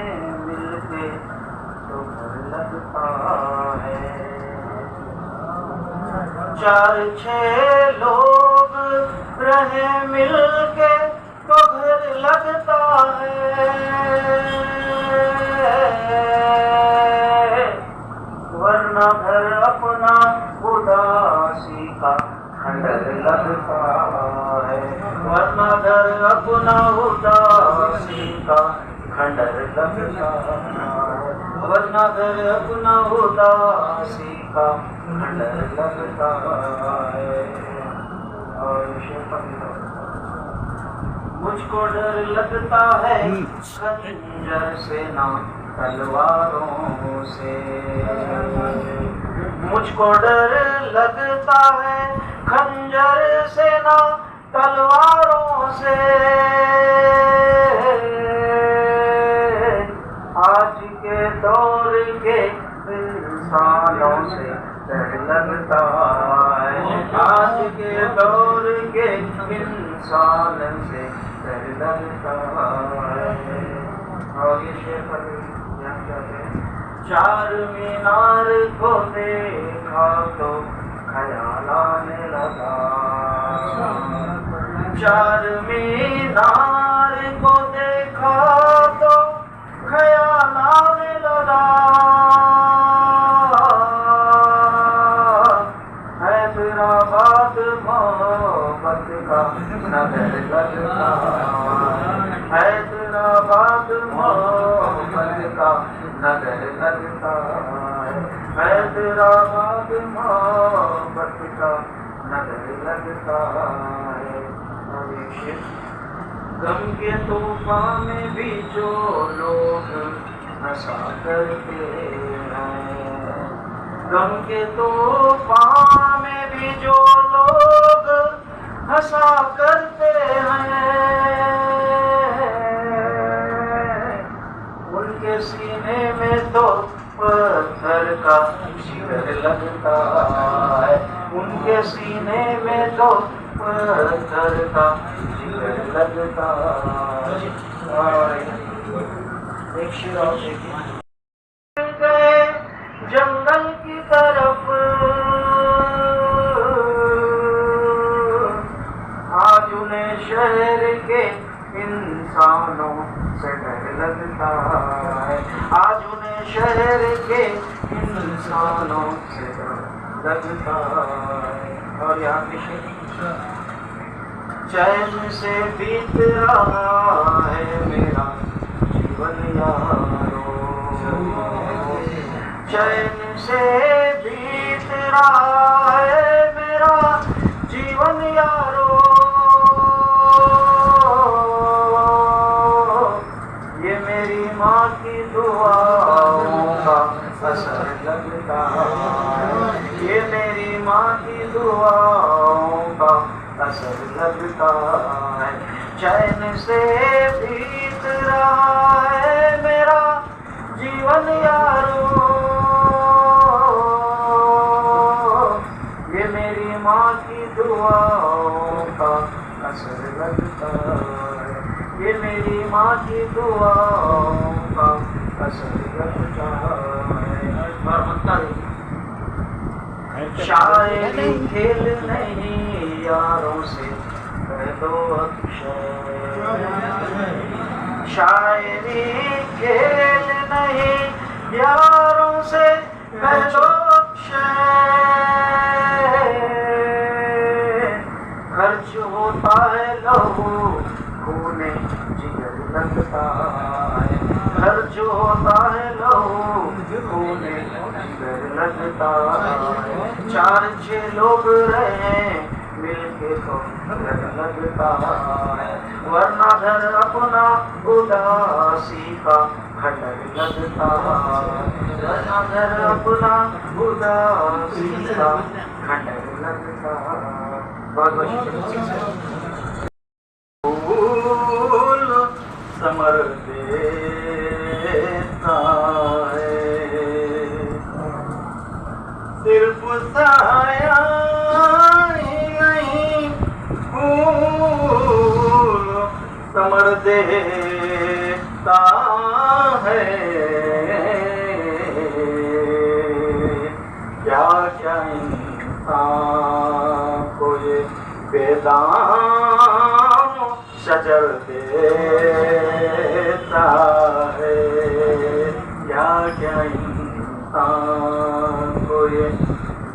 मिलके तो घर लगता है, 4-6 लोग रहे मिलके तो घर लगता है, वरना घर अपना उदासी का खंडर लगता है, वरना घर अपना उदासी का खंडर लगता है, वरना घर अपना उदासी का खंडर लगता है। और मुझको डर लगता है खंजर से ना तलवारों से, मुझको डर लगता है खंजर से ना तलवारों से, आज के दौर के इंसानों से डर लगता है, आज के दौर के इंसान से डर लगता है। और ये शेर पर यहाँ क्या है, 4 मीनार को देखा तो ख्याल आने लगा, 4 मीनार को देखा तो ख्याल आने लगा, हैदराबाद मोहब्बत का नगर लगता, हैदराबाद मोहब्बत का नगर लगता है, हैदराबाद मोहब्बत का नगर लगता है। गम के तूफान में भी जो लोग हंसा करते हैं, गम के तूफान में भी जो लोग हंसा करते हैं, उनके सीने में तो पत्थर का शिकर लगता है, उनके सीने में तो पत्थर का शिकर लगता है। एक शेर और देखिए, जंगल की तरफ आज उन्हें शहर के इंसानों से डर लगता है, आज उन्हें शहर के इंसानों से डर लगता है। और यहाँ पे चैन से बीत रहा है मेरा जीवन यारो, चैन से बीत रहा है मेरा जीवन यारो, ये मेरी माँ की दुआओं का असर लगता है, ये मेरी माँ की दुआओं का असर लगता है, चैन से बीत रहा है मेरा जीवन यारो, ये मेरी माँ की दुआओं का असर लगता है, ये मेरी माँ की दुआओं का असर लगता है। और मतलब शायरी खेल नहीं यारों से कह दो अक्षय, शायरी खेल नहीं यारों से कह दो अक्षय, खर्च होता है लहू खूने जिगर लगता है, खर्च होता है लहू खूने जिगर लगता है, 4-6 लोग रहे मिलके तो घर लगता है, वरना घर अपना उदासी का खंडर लगता है, वरना घर अपना उदासी का खंडर लगता है। फूल समर देता है सिर्फ साया समर देता है। क्या क्या इंसान को ये बेदाम शजर देता है। क्या क्या इंसान को ये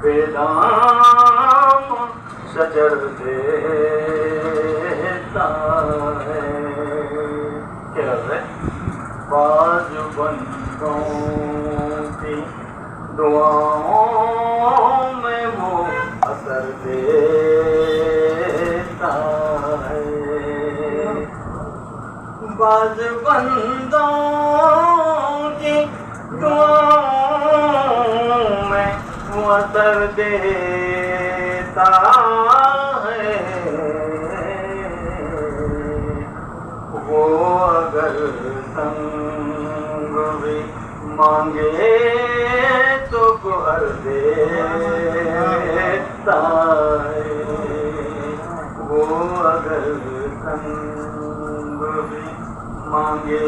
बेदाम शजर देता है। क्या है? बाजू बंदों की दुआओं में वो असर देता है। बाज बंदों की दुआओं में वो असर देता है। वो अगर संग भी मांगे तो गुहर देता है। वो अगर संग भी मांगे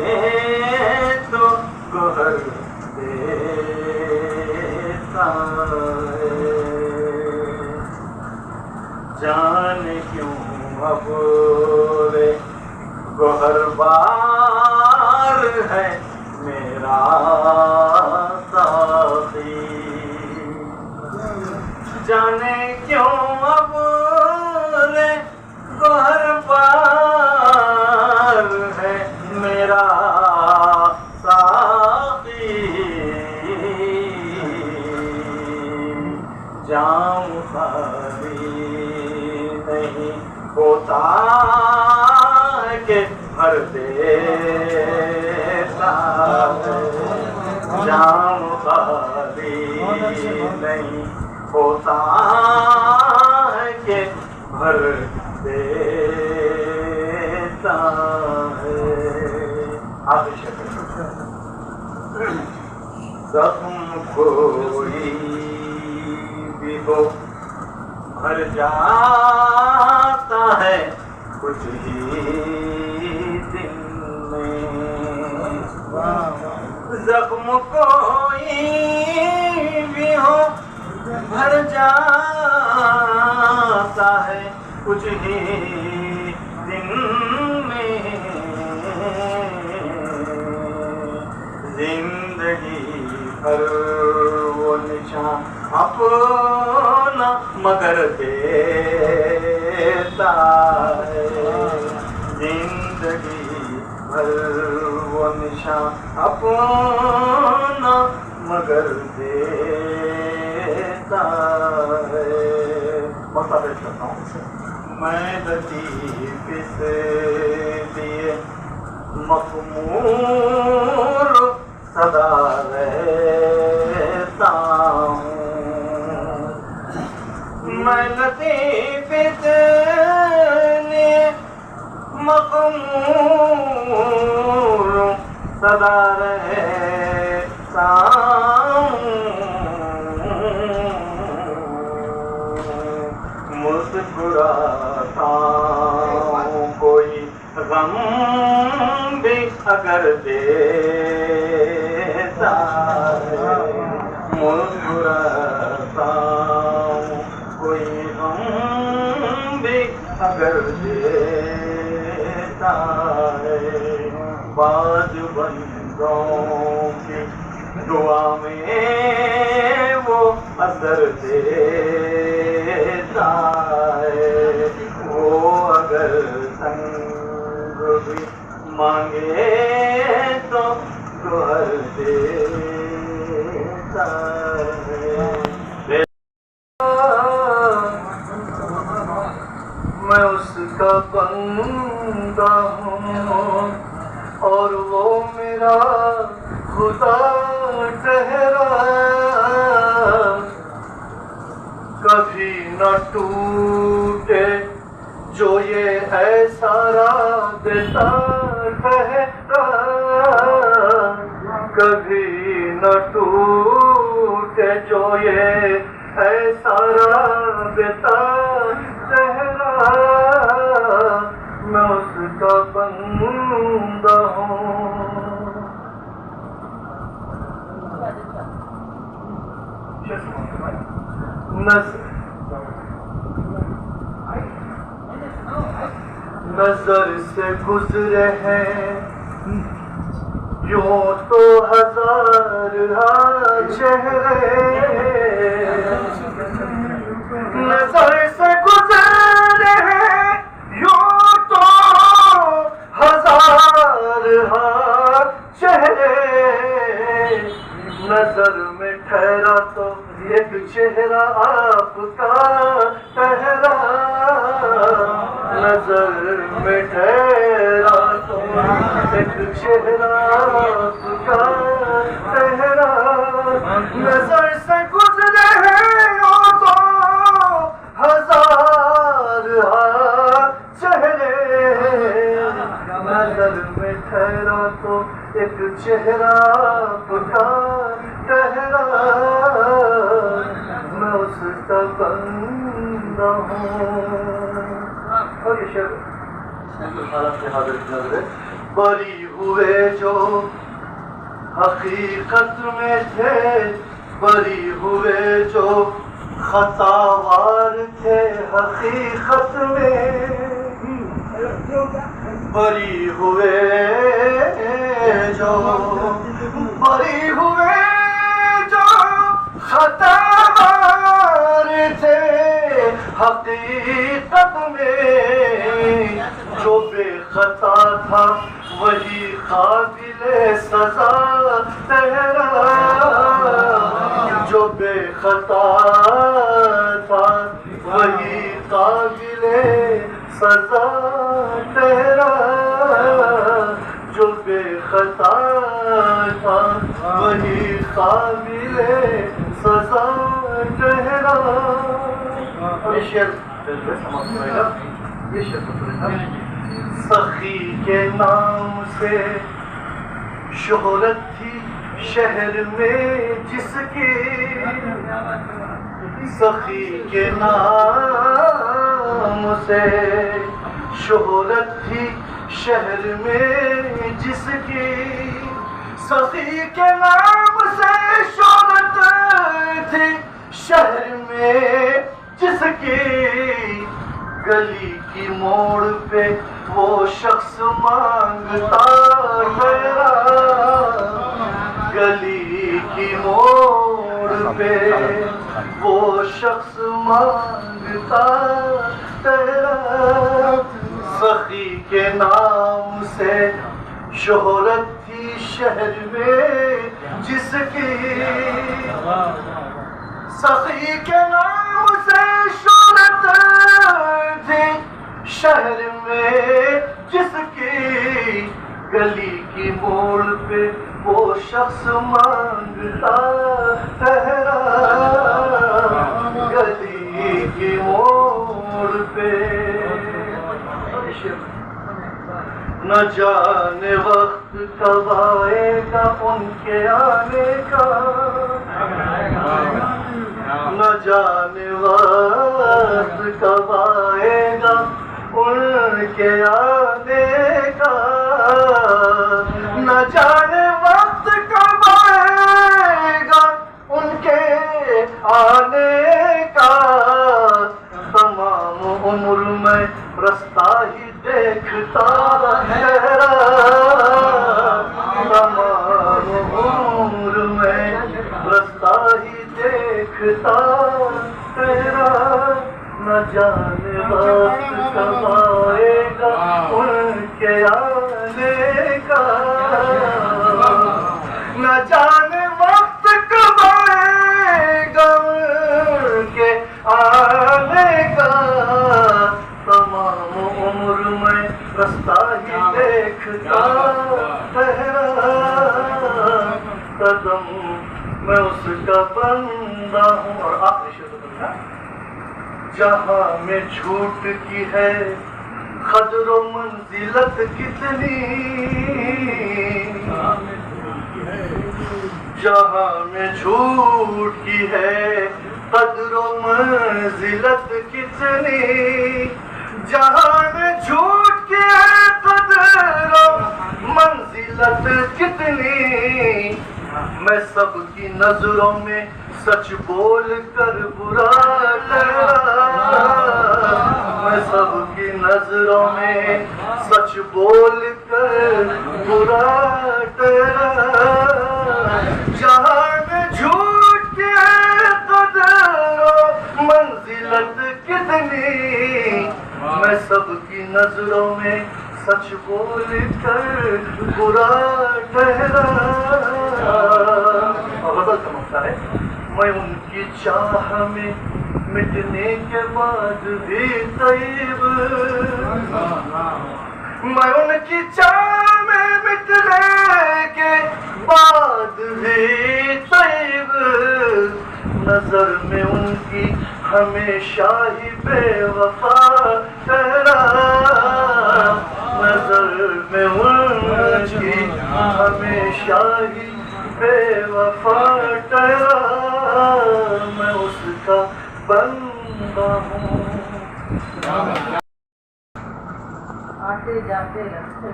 तो गुहर देता है। जाने क्यों अब रे गोहर बार है मेरा साथी। जाने क्यों अब रे गोहर बार है मेरा साथी। जाम खाली नहीं होता के भर देता है। जाम खाली नहीं होता है के भर देता है। जख्म कोई भी हो भर जाता है कुछ ही दिन में। जख्म कोई भी हो भर जाता है कुछ ही दिन में। जिंदगी भर वो निशान अपना मगर देता है। जिंदगी भर वो निशान अपना मगर देता है। पेश करता हूँ। मैं लतीफ से दिए मखमूर सदा रहता हूँ। मैं लतीफ से दिए मखमूर सदा रहता हूँ। मुस्कुराता हूँ कोई गम भी अगर देता है। मुस्कुराता हूँ कोई गम भी अगर देता है। बाजू बंदों की दुआ में वो असर देता है। वो अगर संग भी मांगे तो हर देता है। मैं उसका बंदा हूँ और वो मेरा खुदा ठहरा। कभी न टूटे जो ये है सारा देता ठहरा। कभी न टूटे जो ये है सारा देता ठहरा। उसका बंदा हूँ। नजर से गुजरे हैं यूं तो हजार चेहरे, नजर से गुजरे हैं यूं तो हजार चेहरे, नजर में ठहरा तो एक चेहरा आपका ठहरा, नजर में ठहरा तो एक चेहरा आपका ठहरा, नजर से गुजरे हैं तो हजार चेहरे, नजर में ठहरा तो एक चेहरा आपका ठहरा, मैं उसका बंदा हूँ। और ये शेर हालत से हाजिर नजरे, बरी हुए जो हकीकत में थे, बरी हुए जो खतावार थे हकीकत में, बरी हुए जो बरी हुए जो खतावार थे हकीकत में, जो बेखता था वही काबिले सजा ठहरा, जो बेखता था वही काबिले सजा ठहरा, जो बेखता था वही काबिले सजा ठहरा। और ये शेर सखी के नाम से शोहरत थी शहर में जिसकी, सखी के नाम से शोहरत थी शहर में जिसकी, सखी के नाम से शोहरत थी शहर में जिसकी, गली की मोड़ पे वो शख्स मांगता ठहरा, गली की मोड़ पे वो शख्स मांगता ठहरा, सखी के नाम से शोहरत थी शहर में जिसकी, सखी के नाम से शोहरत थी शहर में जिसकी, गली की मोड़ पे वो शख्स मांगता ठहरा, गली की मोड़ पे। न जाने वक्त कब आएगा उनके आने का, न जाने वक्त कब आएगा उनके आने का, न जाने वक्त कब आएगा उनके आने का, तमाम उम्र में रास्ता ही देखता ठहरा, तमाम उम्र में रास्ता ही देखता ठहरा, न जाने वक्त कब आएगा उनके आने का, न जाने वक्त कब आएगा उनके आने का, तमाम उम्र में रास्ता ही देखता ठहरा, कदम मैं उसका बंदा हूँ। और आखिरी शेर था, जहाँ में झूठ की है कदर मंजिलत कितनी, जहाँ में झूठ की है कदर मंजिलत कितनी, जहाँ में झूठ की है मैं सबकी नजरों में सच बोल कर बुरा ठहरा, मैं सबकी नजरों में सच बोल कर बुरा ठहरा। जहां में झूठ के कदर मंजिलत कितनी, मैं सबकी नजरों में सच बोल कर बुरा ठहरा। गजल समझता है, मैं उनकी चाह में मिटने के बाद भी तैब, मैं उनकी चाह में मिटने के बाद भी तैब, नजर में उनकी हमेशा ही बेवफा ठहरा, नजर में उनकी हमेशा ही बेवफा ठहरा। मैं उसका बंदा हूँ। आते जाते रास्ते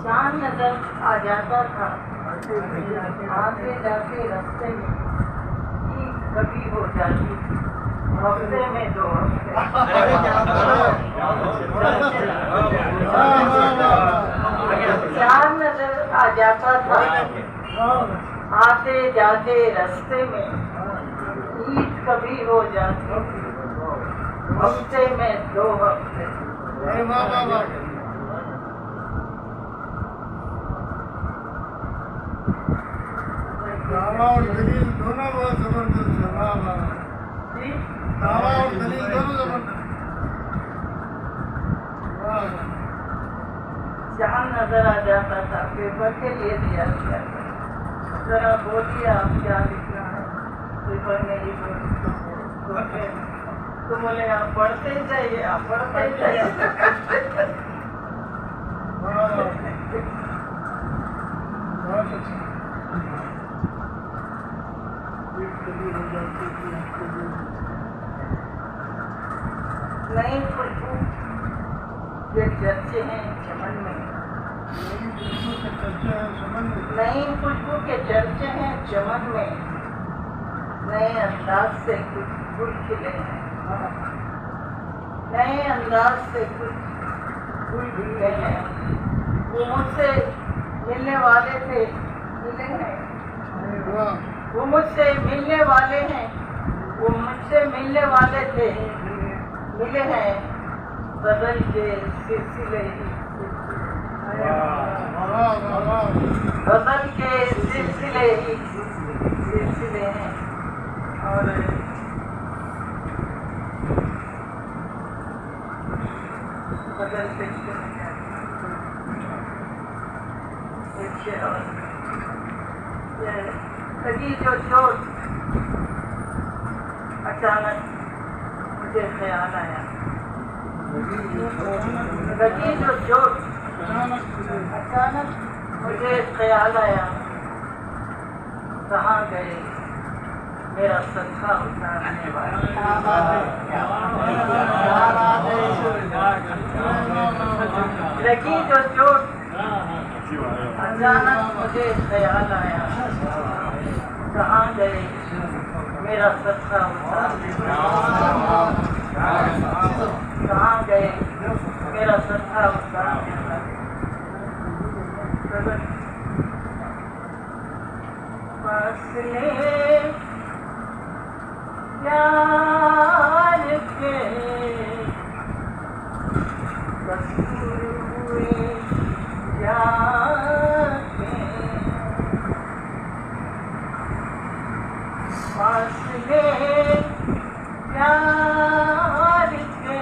चांद नजर आ जाता था, आते जाते रास्ते में कभी हो जाती, हफ्ते में 2 हफ्ते। चांद नजर आ जाता था, आते जाते रास्ते में ईद कभी हो जाती, हफ्ते में 2 हफ्ते। दावा और दलील दोनों बहुत जबरदस्त है। दावा और दलील दोनों जबरदस्त। जहाँ नजर आ जाता था पेपर के लिए दिया गया था, जरा बोलिए आप क्या लिखना है पेपर में ही तो बोले आप पढ़ते ही जाइए, आप पढ़ते ही जाइए। नई खुशबू के चर्चे हैं चमन में, नई खुशबू के चर्चे हैं चमन में, नए अंदाज से कुछ फूल खिले हैं, नए अंदाज से कुछ फूल खिले हैं। वो मुझसे मिलने वाले थे, मिले हैं, वो मुझसे मिलने वाले हैं, वो मुझसे मिलने वाले थे, मिले हैं, बदल के सिलसिले ही बदल के सिलसिले ही सिलसिले हैं। और बदल के लगी जो चोट अचानक मुझे ख्याल आया, लगी जो चोट अचानक मुझे ख्याल आया, कहाँ गए मेरा सदका उतारने वाले। लगी जो चोट अचानक मुझे ख्याल आया, कहाँ गए मेरा सदका उतारने वाले, कहाँ गए मेरा सदका उतारने वाले। फासले प्यार के कसूर हुए जाके, फासले प्यार के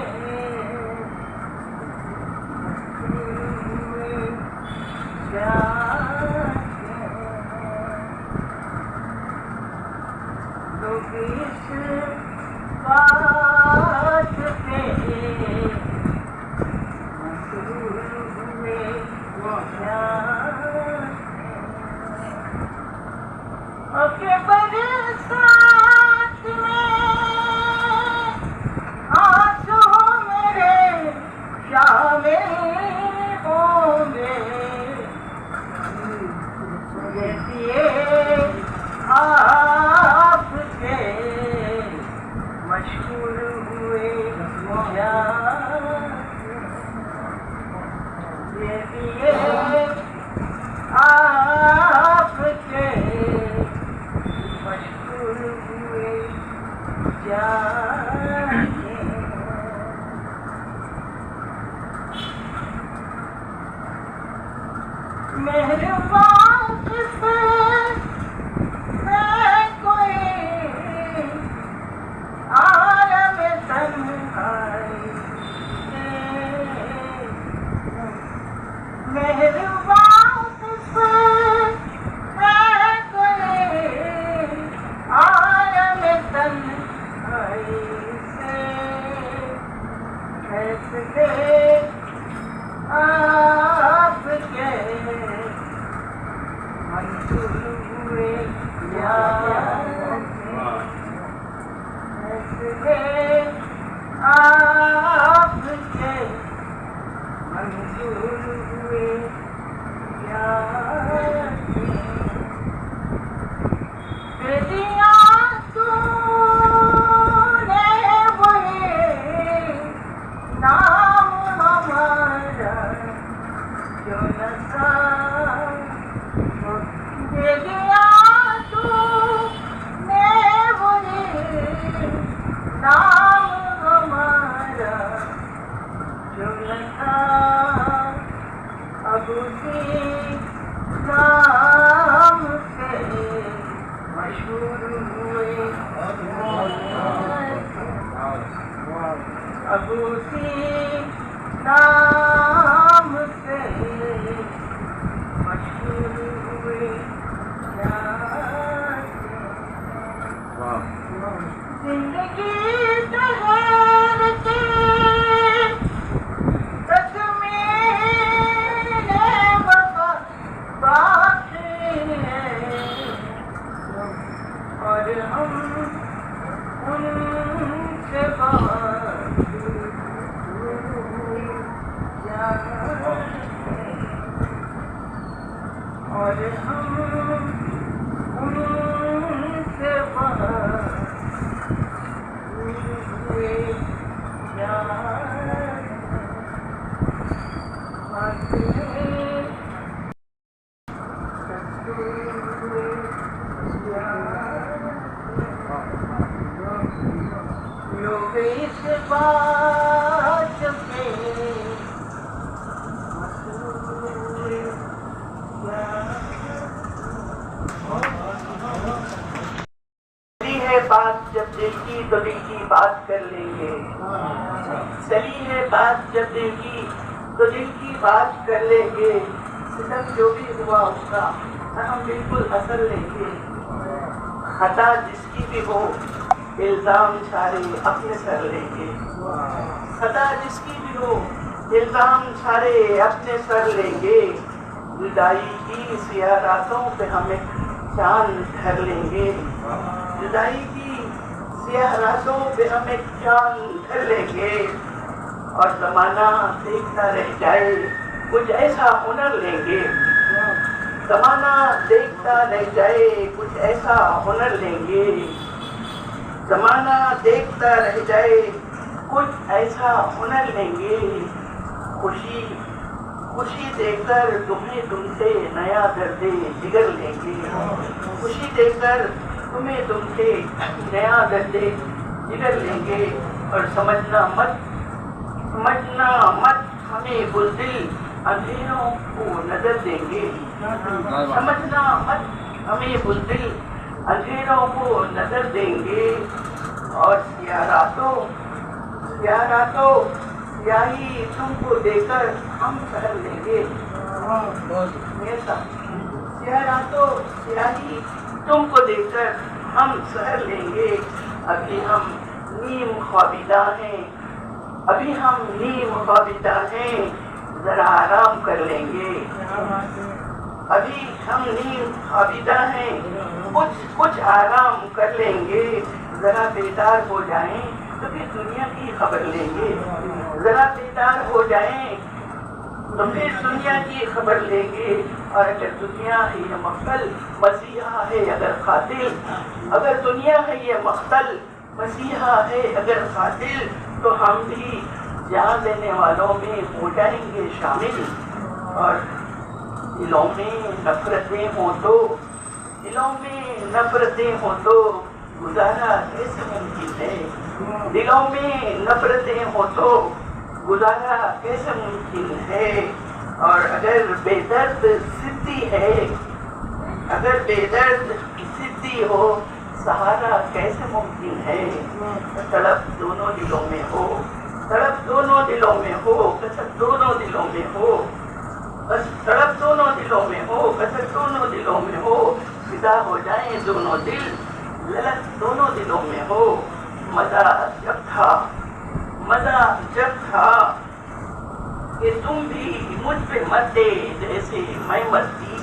मेहरबान से मैं कोई आलम तन्हाई मेहरबान से मैं कोई आलम तन्हाई से कैसे आपके मंजूर हुए कैसे आपके मंजूर हुए बेटियां तूने वही नाम हमारा क्यों न बेटियां तूने वही नाम हमारा क्यों न अब उसी नाम से मशहूर हुए अब उसी नाम से मशहूर हुए जिंदगी तहर के और हम उनसे और हम उनसे लोग इस बात पे चली है बात जब दिल की तो दिल की बात कर लेंगे चली है बात जब दिल की तो दिल की बात कर लेंगे सितम जो भी हुआ उसका हम बिल्कुल असर लेंगे खता जिसकी भी हो इल्जाम सारे अपने सर लेंगे खता जिसकी भी हो इल्जाम सारे अपने सर लेंगे जुदाई की सियाह रातों पे हमें चांद धर लेंगे जुदाई की सियाह रातों पे हमें चांद धर लेंगे और जमाना देखता रह जाए कुछ ऐसा हुनर लेंगे जमाना देखता रह जाए कुछ ऐसा हुनर लेंगे जमाना देखता रह जाए कुछ ऐसा हुनर लेंगे खुशी खुशी देकर तुम्हें तुमसे नया दर्दे जिगर लेंगे खुशी देकर तुम्हें तुमसे नया दर्दे जिगर लेंगे और समझना मत हमें बुज़दिल अंधेरों को नजर देंगे समझना मत हमें बुज़दिल अंधेरों को नजर देंगे और सियाह रातों स्याही तुमको देकर हम सहर लेंगे सियाह रातों स्याही तुमको देकर हम सहर लेंगे अभी हम नीम ख्वाबिदा हैं जरा आराम कर लेंगे अभी हम नीम ख्वाबिदा हैं कुछ आराम कर लेंगे जरा बेदार हो जाएं तो फिर दुनिया की खबर लेंगे जरा बेदार हो जाएं तो फिर दुनिया की खबर लेंगे और अगर दुनिया है ये मख्तल मसीहा है अगर खातिल अगर दुनिया है ये मख्तल मसीहा है अगर खातिल तो हम भी जान लेने वालों में हो जाएंगे शामिल और दिलों में नफरतें हो तो गुजारा कैसे मुमकिन है दिलों में नफरतें हो तो गुजारा कैसे मुमकिन है और अगर बेदर्द सिद्धि है, अगर बेदर्द सिद्धि हो, सहारा कैसे मुमकिन है। तड़प दोनों दिलों में हो, तड़प दोनों दिलों में हो, कसक दोनों दिलों में हो, बस तड़प दोनों दिलों में हो, कसक दोनों दिलों में हो, फिदा हो जाए दोनों दिल, ललक दोनों दिलों में हो। मजा जब था, मजा जब था कि तुम भी मुझ पे मरते जैसे मैं मरती।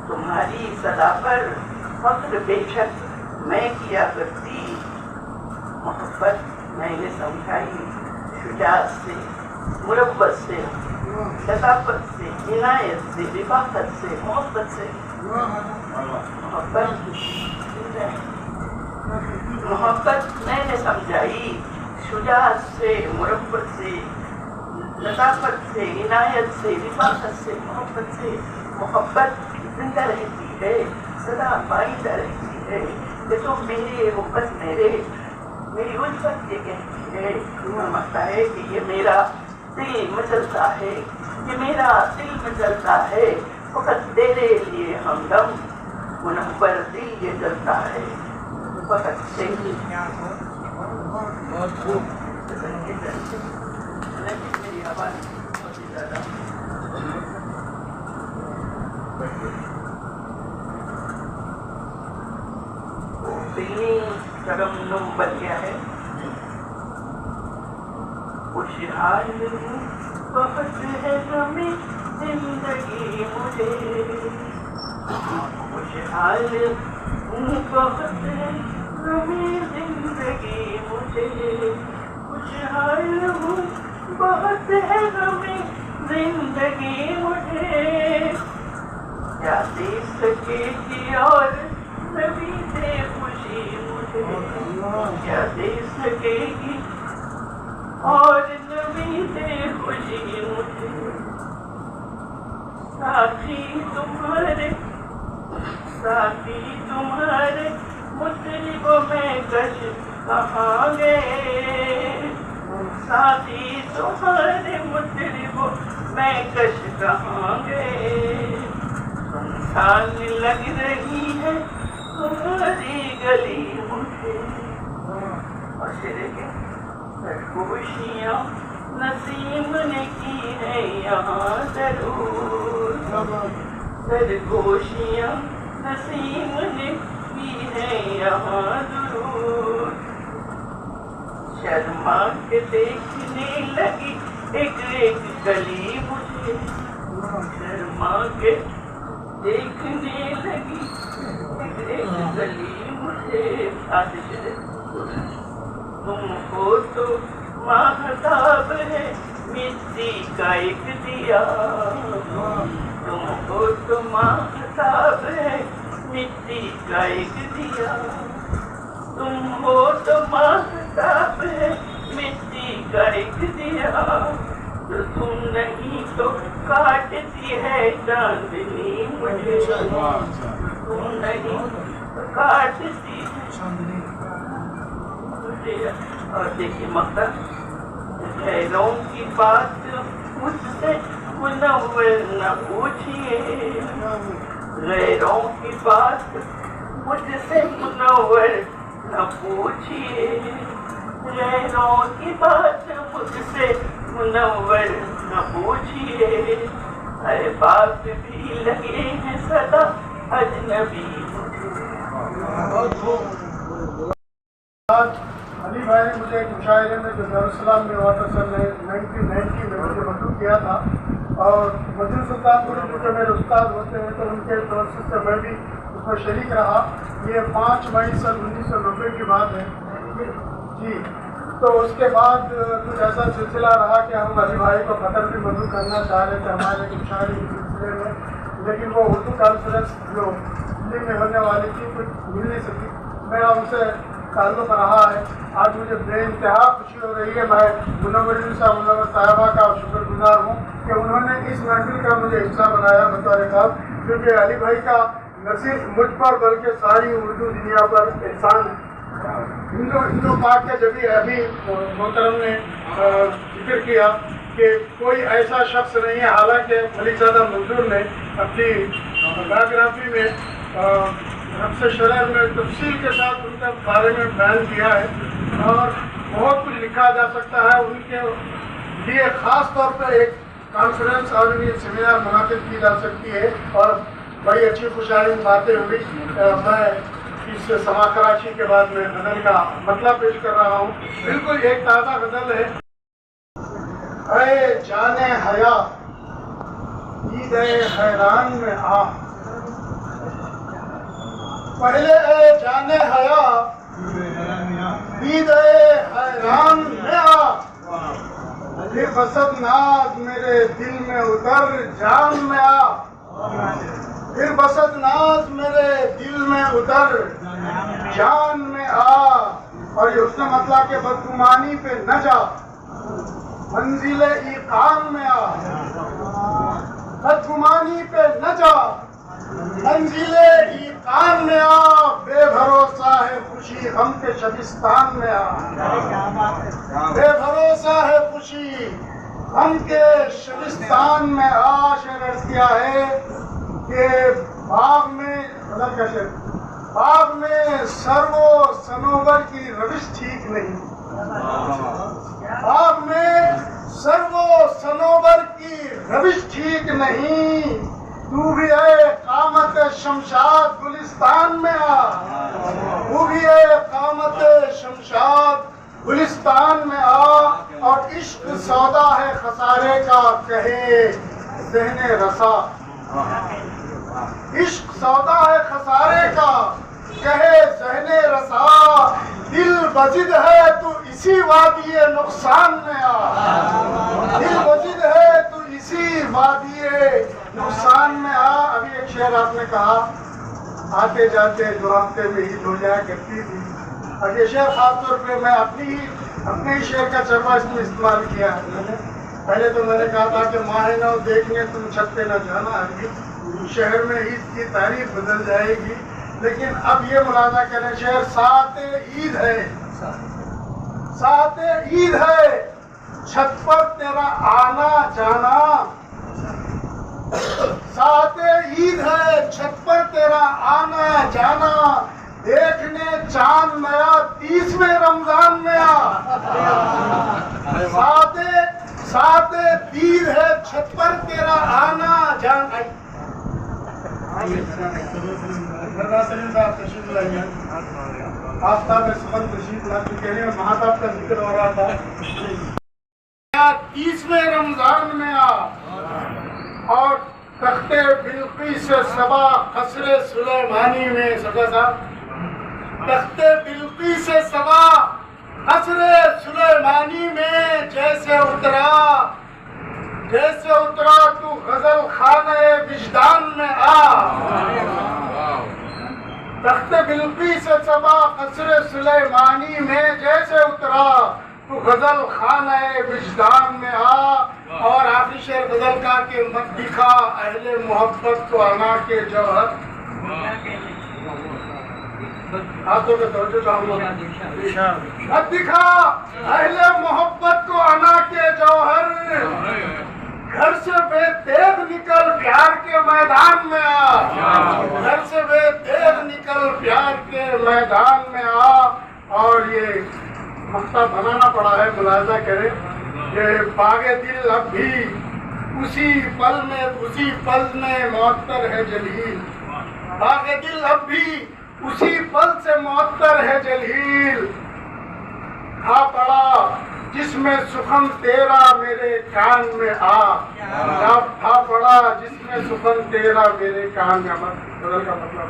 तुम्हारी सदा पर फख्र बेशक मैं किया करती। मोहब्बत मैंने समझाई शुजाअत से, मुरब्बत से, लताफत से, इनायत से, रिफाकत से, मोहब्बत से। मोहब्बत मैंने समझाई शुजाअत से, मुरब्बत से, लताफत से, इनायत से, रिफाकत से, मोहब्बत से। मोहब्बत जिंदा रहती है, सदा पाइंदा रहती है। ये तो मेरे मोहब्बत मेरी उल्फत ये कहती है, समझता है कि ये मेरा दिल मचलता है, ये मेरा दिल मचलता है। फकत तेरे लिए हमदम मुनव्वर दिल ये जलता है। फकत तेरे मेरी आवाज बहुत ही ज्यादा तरन्नुम बन गया है। खुशहाल बहुत है गमी जिंदगी मुझे, खुशहाल बहुत है गमी जिंदगी मुझे, खुशहाल बहुत है गमी जिंदगी मुझे। क्या दे सकेगी और नबी से खुशी मुझे, क्या दे सकेगी और नबी से खुशी मुझे। साथी तुम्हारे मुतलिब में कश कहाँ गए, साथी तुम्हारे मुतलिब में कश कहाँ गए। सुनसान लग रही है तुम्हारी गली मुझे। और शेरे के सरगोशियाँ नसीम ने की है यहाँ जरूर, सरगोशियाँ नसीम ने की है यहाँ जरूर। शर्मा के देखने लगी एक एक गली मुझे, शर्मा के देखने लगी एक गली मुझे। तुमको तो महताब है मिट्टी का एक दिया, तुमको तो महताब है मिट्टी का एक दिया। तुम हो तो महताब है मिट्टी का एक दिया, तो तुम नहीं तो काटती है चांदनी मुझे, तुम नहीं तो काटती है। और देखिए मकसद गैरों की बात मुझसे मुनव्वर न पूछिए, गैरों की बात मुझसे मुनव्वर न पूछिए, गैरों की बात मुझसे मुनव्वर न पूछिए। अरे बाप भी लगे हैं सदा अजनबी आज अली भाई ने मुझे एक मुशायरे में जो दारुस्सलाम में हुआ था सन 1990 में मुझे मदद किया था, और मजनू सुल्तानपुरी जो मेरे उस्ताद होते हैं तो उनके तवज्जुह से मैं भी उसमें शरीक रहा। ये 5 मई सन 1990 की बात है जी। तो उसके बाद कुछ ऐसा सिलसिला रहा कि हम अली भाई को खतर भी मदद करना चाह रहे थे हमारे मुशायरे के सिलसिले में, लेकिन वो उर्दू कॉन्फ्रेंस जो दिल्ली में होने वाली थी कुछ मिल नहीं सकी। मेरा उनसे ताल्लुक़ रहा है। आज मुझे बेइंतहा खुशी हो रही है। मैं मुनव्वर साहिबा का शुक्रगुजार हूँ कि उन्होंने इस महफिल का मुझे हिस्सा बनाया बतौर खास, क्योंकि अली भाई का न सिर्फ मुझ पर बल्कि सारी उर्दू दुनिया पर एहसान है। हिंदू पाक के जब भी अभी मोहतरम ने जिक्र किया कि कोई ऐसा शख्स नहीं है। हालांकि मलिकजादा मंजूर ने अपनी बायोग्राफी में रब्स शरह में तफसील के साथ उनके बारे में बयान किया है और बहुत कुछ लिखा जा सकता है। उनके लिए ख़ास तौर पर एक कॉन्फ्रेंस और ये सेमिनार मुनाकिद की जा सकती है और बड़ी अच्छी खुशहाली बातें हुई। मैं इस समा कराची के बाद में गज़ल का मतलब पेश कर रहा हूँ। बिल्कुल एक ताज़ा गज़ल है। ऐ जाने हया ईद हैरान में आ, पहले ऐ जाने हया ईद हैरान में आ, फिर बसत नाज मेरे दिल में उतर जान में आ, फिर बसत नाज मेरे दिल में उतर जान में आ। और ये उसने मतलब के बदगुमानी पे न जा, मंजिले ईकान में आ, बदगुमानी पे न जा, मंजिले ईकान में आ, बेभरोसा है खुशी हम के शबिस्तान में आ, बेभरोसा है खुशी हम के शबिस्तान में आ। शेर अर्ज़ किया है कि बाग में मतलब क्या शेर, बाग में सर्वो सनोवर की रविश ठीक नहीं, बाग में सर्वो सनोवर की रविश ठीक नहीं, तू भी है कामत शमशाद गुलिस्तान में आ, तू भी है कामत शमशाद गुलिस्तान में आ। और इश्क सौदा है खसारे का कहे ज़हने रसा, इश्क सौदा है खसारे का कहे ज़हने रसा, दिल बजिद है तू इसी वादिये नुकसान में आ, दिल बजिद है तू इसी वादिये नुकसान में आ। अभी एक शेर आपने कहा आते जाते जो हफ्ते में ईद हो जाया करती थी, और ये शेर खासतौर पे मैं अपने ही शेर का चरवा इसमें इस्तेमाल किया है मैंने। पहले तो मैंने कहा था कि माह नौ देखने तुम छत पे न जाना, अभी शहर में ईद की तारीफ बदल जाएगी। लेकिन अब ये मुलाजा करें, शेर साथ ईद है, साथ ईद है, छत पर तेरा आना जाना, साथ ईद है, छत पर तेरा आना जाना, देखने चांद नया 30वें रमजान में आ, साथ ईद है, छत पर तेरा आना जाना। आफ्ताब सफर तशरीफ ला चुके हैं, महाताब का जिक्र हो रहा था। 30वें रमजान में आ और तख्ते बिल्किस से सबा कसरे सुलेमानी में सका साहब, तख्ते बिल्किस से सबा कसरे सुलेमानी में जैसे उतरा तू गजल खाने विजदान में आ, तख्ते बिल्किस से सबा कसरे सुलेमानी में जैसे उतरा तू गजल खाने विजदान में आ। और आखिरी शेर गजल का कि मत दिखा अहले मोहब्बत को अना के जौहर, हाथों में तवज्जो चाहूंगा, मत दिखा अहले मोहब्बत को अना के जौहर, घर से बेतेग निकल प्यार के मैदान में आ, घर से बेतेग निकल प्यार के मैदान में आ। और ये मक्ता बनाना पड़ा है, मुलाजा करें कि बागे दिल अब भी उसी पल में मुअत्तर है जलील, बागे दिल अब भी उसी पल से मुअत्तर है जलील, था पड़ा जिसमें सुखन तेरा मेरे कान में आ, जब था पड़ा जिसमें सुखन तेरा मेरे कान में। बदल का मतलब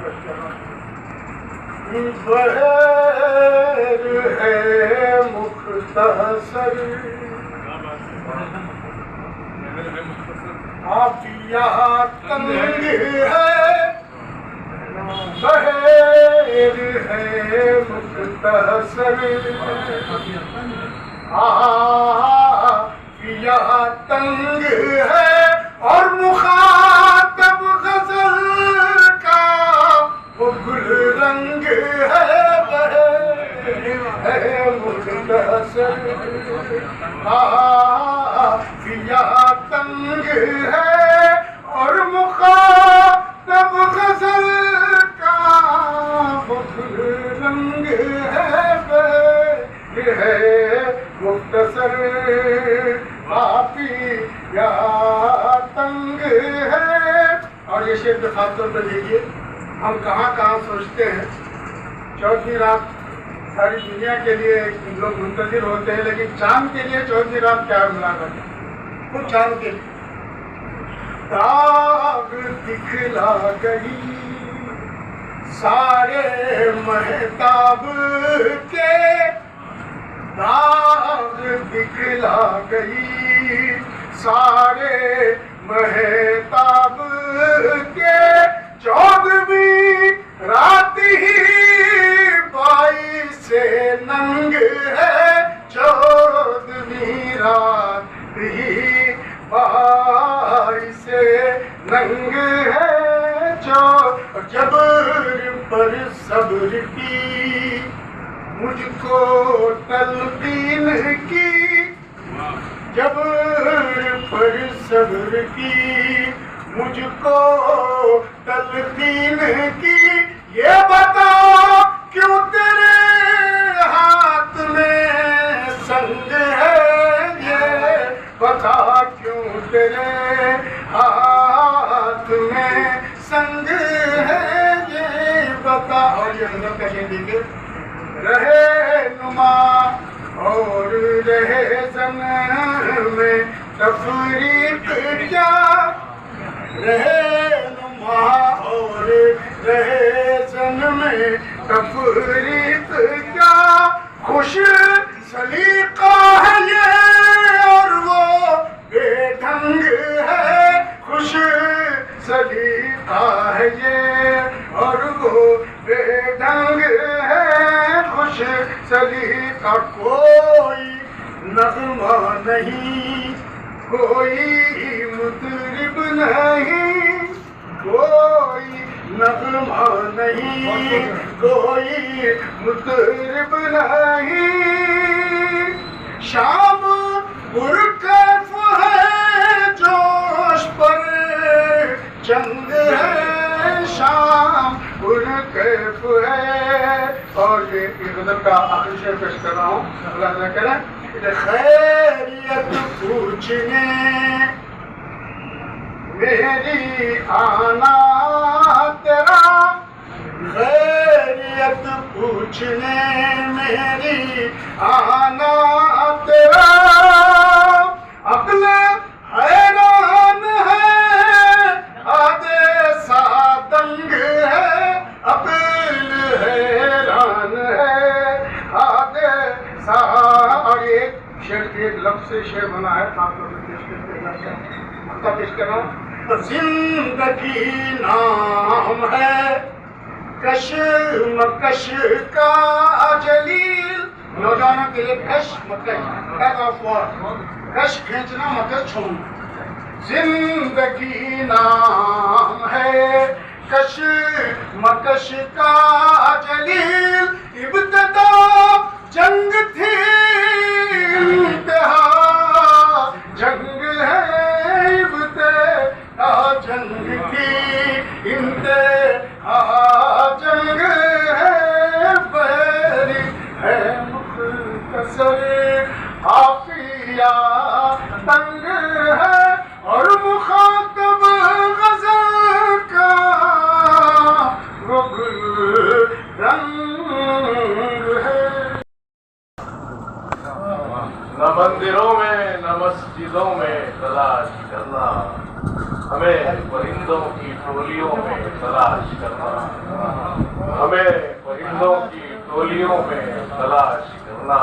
है मुख्तसर आफिया तंग है, बहेर है मुख्तसर आफिया तंग है, और मुखातब गजल का वो गुल रंग है, मुख्तसर काफिया तंग है। और ये शेर के खास तौर पर देखिए, हम कहाँ कहाँ सोचते हैं चौथी रात सारी दुनिया के लिए लोग मुंतजिर होते हैं, लेकिन चांद के लिए चौथी रात क्या मिला करते हैं, खुद चांद के लिए। दाग दिखला गई सारे महताब के, दाग दिखला गई सारे महताब के। 14वीं रात ही 22 से नंग है, 14वीं रात ही 22 से नंग है। जो जबर पर सब्र की मुझको तलकीन की, जबर पर सब्र की मुझको तलकीन की। ये बता क्यों तेरे हाथ में संग है, ये बता क्यों तेरे हाथ में संग है, ये बता। और ये अंदर कैसे देंगे, रहे नुमा और रहे जन में तफरीक क्या, रहे नुमा और रहे जन में तफरीक क्या। खुश सलीका है ये और वो बेढंग है, खुश सलीका है ये और वो बेढंग है। खुश सलीका कोई नगमा नहीं, कोई मुतरिब नहीं, कोई नगमा नहीं, कोई मुतरिब नहीं। शाम पुरकैफ है जोश पर जंग है, शाम पुरकैफ है। और ये गज़ल का आखिरी शेर पेश कर रहा हूँ, अल्लाह न करे। खैरियत पूछने मेरी आना तेरा, खैरियत पूछने मेरी आना तेरा। अक्ल हैरान है आधे सा दंग है, अक्ल हैरान है आधे सा। और एक शेर के लफ्ज से शेर बना है, पेश कर रहा हूँ। जिंदगी नाम है कशमकश का जलील, नौजवानों के लिए कश कश खींचना मतलब छोड़ना। जिंदगी नाम है कशमकश का जलील, इब्तिदा जंग थी इंतहा जंग है, इब्तिदा जंग थी इंतहा जंग है। बैरी है मुख्तसर हाफिया तंग है और मुखातब गज़ल का वो गुल रंग है। न मंदिरों में न मस्जिदों में तलाश करना, हमें परिंदों की टोलियों में तलाश करना, हमें परिंदों की टोलियों में तलाश करना।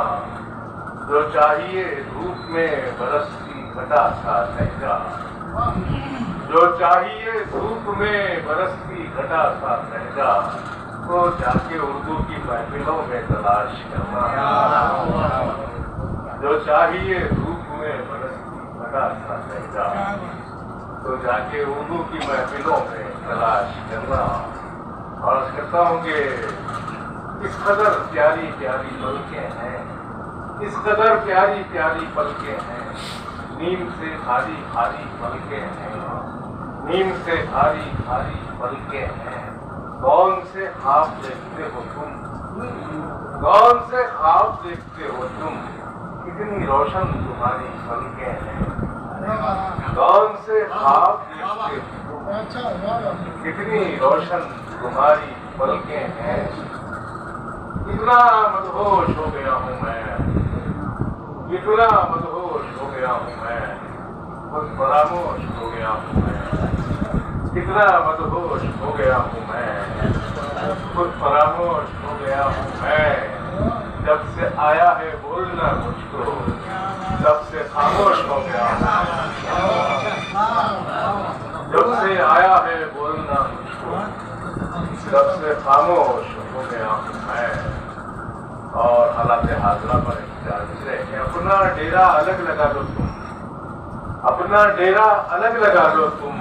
जो चाहिए धूप में बरसती घटा सा लहजा, जो चाहिए धूप में बरसती घटा सा लहजा, तो जाके उर्दू की महफिलों में तलाश करना। जो चाहिए धूप में बरसती घटा सा लहजा, तो जाके उर्दू की महफिलों में तलाश करना। और कहता हूँ कि इस कदर प्यारी प्यारी पलकें हैं, इस कदर प्यारी प्यारी पलकें हैं, नींद से खाली खाली पलकें हैं, नींद से खाली खाली पलकें हैं। कौन से ख्वाब देखते हो तुम, कौन से ख्वाब देखते हो तुम, कितनी रोशन तुम्हारी पलकें हैं। से ख्वाब देखते हूँ, कितनी रोशन तुम्हारी पलकें हैं, कितना मदहोश हो गया हूँ मैं, कितना मदहोश हो गया हूँ मैं, खुद फरामोश हो गया हूँ मैं, कितना मदहोश हो गया हूँ मैं, खुद फरामोश हो गया हूँ मैं। जब से आया है बोलना मुझको, तब से खामोश हो गया हूँ। जब से आया है बोलना मुझको, तब से खामोश हो गया हूँ मैं। और हालात हाजरा पर कि अपना डेरा अलग लगा लो तुम, अपना डेरा अलग लगा लो तुम,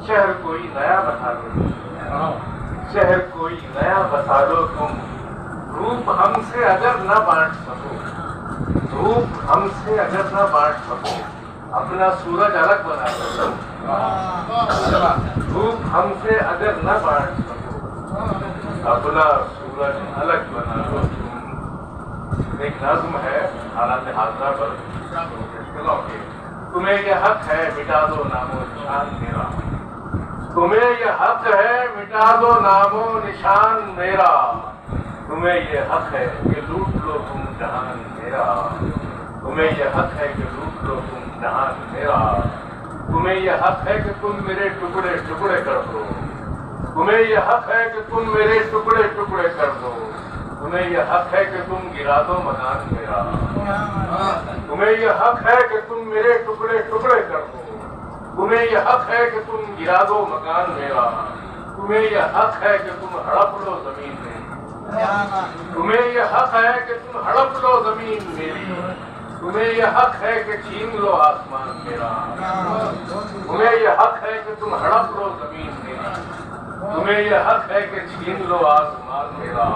शहर कोई नया बसा लो, शहर कोई नया बसा लो तुम। रूप हमसे अगर न बांट सको, रूप हमसे अगर न बांट सको, अपना सूरज अलग बना लो। रूप हमसे अगर न बांट सको, अपना सूरज अलग बना लो तुम। एक नज्म है हालात हाजरा पर मुश्किलों के। तुम्हें यह हक है मिटा दो नामो निशान मेरा, तुम्हें यह हक है मिटा दो नामो निशान मेरा। तुम्हें ये हक है कि लूट लो तुम जहान मेरा, तुम्हें ये हक है कि लूट लो तुम जहान मेरा। तुम्हें ये हक है कि तुम मेरे टुकड़े टुकड़े कर दो, तुम्हें ये हक है कि तुम मेरे टुकड़े टुकड़े कर दो। तुम्हें ये हक है कि तुम गिरा दो मकान मेरा, तुम्हें ये हक है कि तुम मेरे टुकड़े टुकड़े कर दो। तुम्हें ये हक है कि तुम गिरा दो मकान मेरा, तुम्हें ये हक है कि तुम हड़प लो जमीन मेरी, तुम्हें ये हक है कि तुम हड़प लो जमीन मेरी। तुम्हें ये हक है कि छीन लो आसमान मेरा, तुम्हें ये हक है कि तुम हड़प लो जमीन मेरी। तुम्हें ये हक है कि छीन लो आसमान मेरा।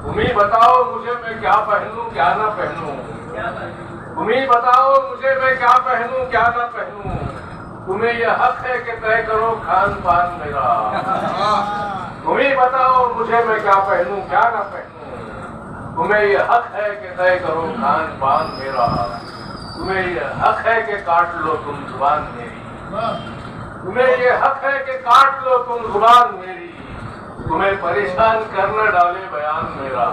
तुम ही बताओ मुझे मैं क्या पहनूं क्या ना पहनूं, तुम ही बताओ मुझे मैं क्या पहनूं क्या ना पहनूं। तुम्हें यह हक है कि तय करो खान पान मेरा, तुम ही बताओ मुझे मैं क्या पहनूं क्या ना पहनूं। तुम्हें यह हक है कि तय करो खान पान मेरा। तुम्हें यह हक है कि काट लो तुम जुबान मेरी, तुम्हें यह हक है कि काट लो तुम जुबान मेरी। तुम्हें परेशान करना डाले बयान मेरा,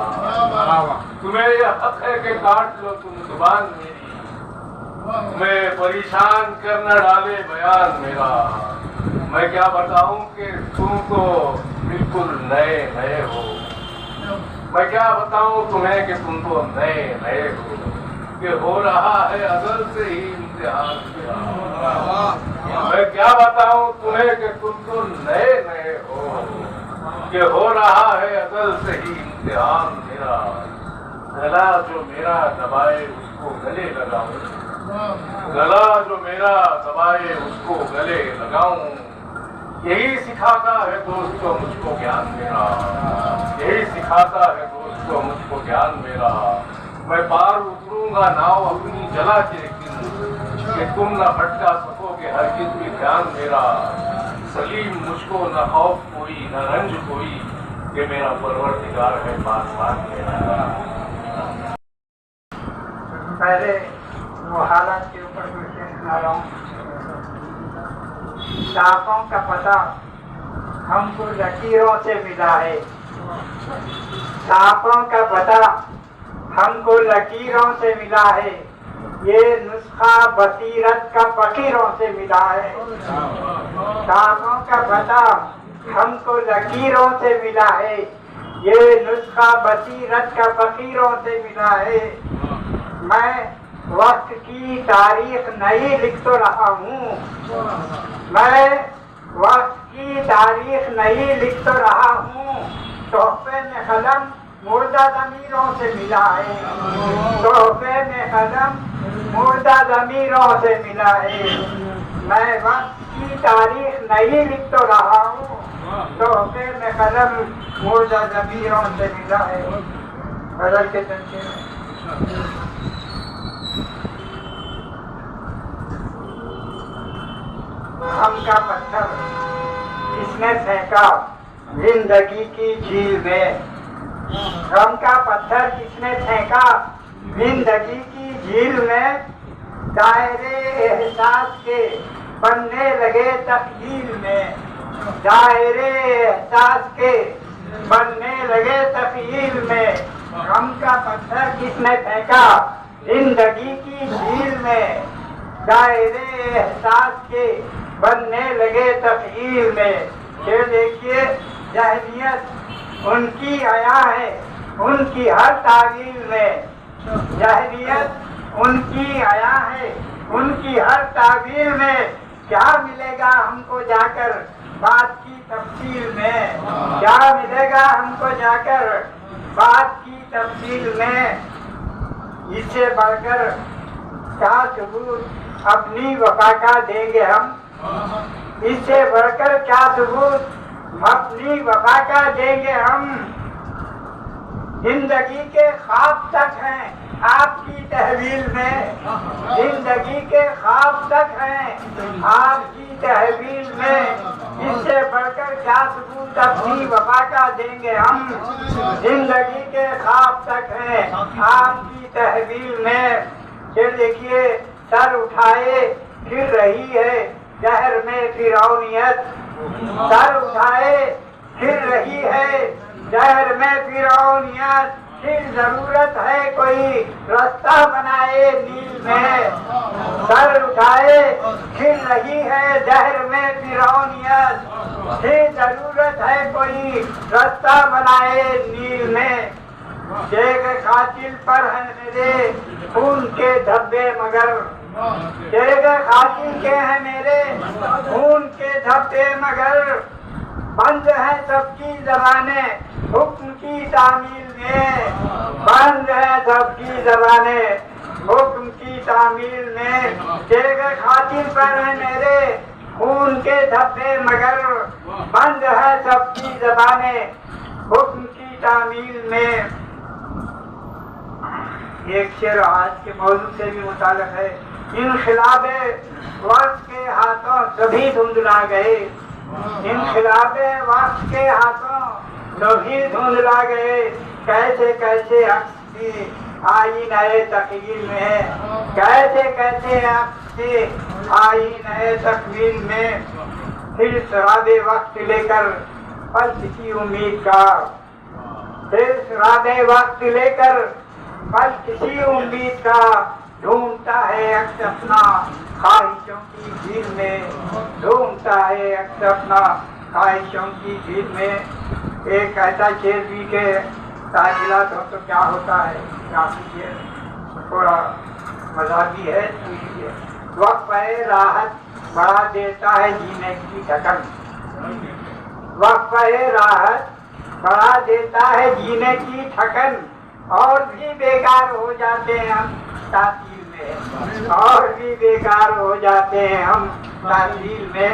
तुम्हें यह हक है कि काट लो तुम जुबान मेरी। तुम्हें परेशान करना डाले बयान मेरा। मैं क्या बताऊं कि तुम तो बिल्कुल नए नए हो, मैं क्या बताऊं तुम्हें कि तुम तो नए नए हो, कि हो रहा है अजल से ही इम्तिहान मेरा। मैं क्या बताऊं तुम्हें कि तुम तो नए नए हो, कि हो रहा है अजल से ही इम्तिहान मेरा। गला जो मेरा दबाए उसको गले लगाऊं, गला जो मेरा दबाए उसको गले लगाऊं। यही सिखाता है दोस्तों मुझको ज्ञान मेरा, यही सिखाता है दोस्तों मुझको ज्ञान मेरा। मैं पार उतरूंगा नाव अपनी जला के लेकिन, कि तुम न भटका सकोगे हरगिज़ भी ध्यान मेरा। सलीम मुझको न खौफ कोई न रंज कोई, कि मेरा परवरदिगार है पासवान मेरा। पहले वो हालात के ऊपर विशेष सुना रहा हूँ। सापों का पता हमको लकीरों से मिला है, सापों का पता हमको लकीरों से मिला है। ये नुस्खा बसीरत का फकीरों से मिला है। सापों का पता हमको लकीरों से मिला है, ये नुस्खा बसीरत का फकीरों से मिला है। मैं वक्त की तारीख नहीं लिख तो रहा हूँ, मैं वक्त की तारीख नहीं लिख तो रहा हूँ। तोहफे में कलम मुर्दा ज़मीरों से मिला है, तोहफे में कलम मुर्दा ज़मीरों से मिला है। मैं वक्त की तारीख नहीं लिख तो रहा हूँ, तोहफे में कलम मुर्दा ज़मीरों से मिला है। बदल के चलते हम का पत्थर किसने फेंका जिंदगी की झील में, गम का पत्थर किसने फेंका जिंदगी की झील में। दायरे एहसास के बनने लगे तख्यील में, दायरे एहसास के बनने लगे तख्यील में। गम का पत्थर किसने फेंका जिंदगी की झील में, दायरे एहसास के बनने लगे तख्यील में। ये देखिए जहनियत उनकी आया है उनकी हर तावील में, जहनियत उनकी आया है उनकी हर तावील में। क्या मिलेगा हमको जाकर बात की तफसील में, क्या मिलेगा हमको जाकर बात की तफसील में। इससे बढ़कर क्या सबूत अपनी वफा का देंगे हम, इससे बढ़कर क्या सबूत अपनी वफा का देंगे हम। जिंदगी के ख्वाब तक हैं आपकी तहवील में, जिंदगी के ख्वाब तक हैं आपकी तहवील में। इससे बढ़कर क्या सबूत अपनी वफा का देंगे हम। जिंदगी के ख्वाब तक हैं आपकी तहवील में। फिर देखिए सर उठाए फिर रही है जहर में फिरौनियत, सर उठाए फिर रही है जहर में फिरौनियत। फिर जरूरत है कोई रास्ता बनाए नील में, सर उठाए फिर रही है जहर में फिरौनियत। फिर जरूरत है कोई रास्ता बनाए नील में। शेख कातिल पर है मेरे खून के धब्बे मगर, शेख कातिल के हैं मेरे खून के धब्बे मगर। बंद है सबकी जबानें हुक्म की तामील में, बंद है सबकी जबानें हुक्म की तामील में। शेख कातिल पर है मेरे खून के धब्बे मगर, बंद है सबकी जबानें हुक्म की तामील में। एक शेर आज के मौजूद से भी मुताल्लिक़ है। इनक़िलाबे वक्त के हाथों सभी धुंधला गए, इनक़िलाबे वक्त के हाथों सभी धुंधला गए। कैसे कैसे अक्स की आई नए तकवील में, कैसे कैसे अक्स की आई नए तकवील में। फिर शराबे वक्त लेकर पल किसी उम्मीद का, फिर शराबे वक्त लेकर पल किसी उम्मीद का। ढूंढता है अक्स अपना ख्वाहिशों की झील में, ढूंढता है अक्स अपना ख्वाहिशों की झील में। एक ऐसा शेर भी के ताजिलात हो तो क्या होता है, काफी शेर थोड़ा मजाकी है। वक्त पे राहत बढ़ा देता है जीने की थकन, वक्त पे राहत बढ़ा देता है जीने की थकन। और भी बेकार हो जाते हैं हम तासील में, और भी बेकार हो जाते हैं हम तासील में।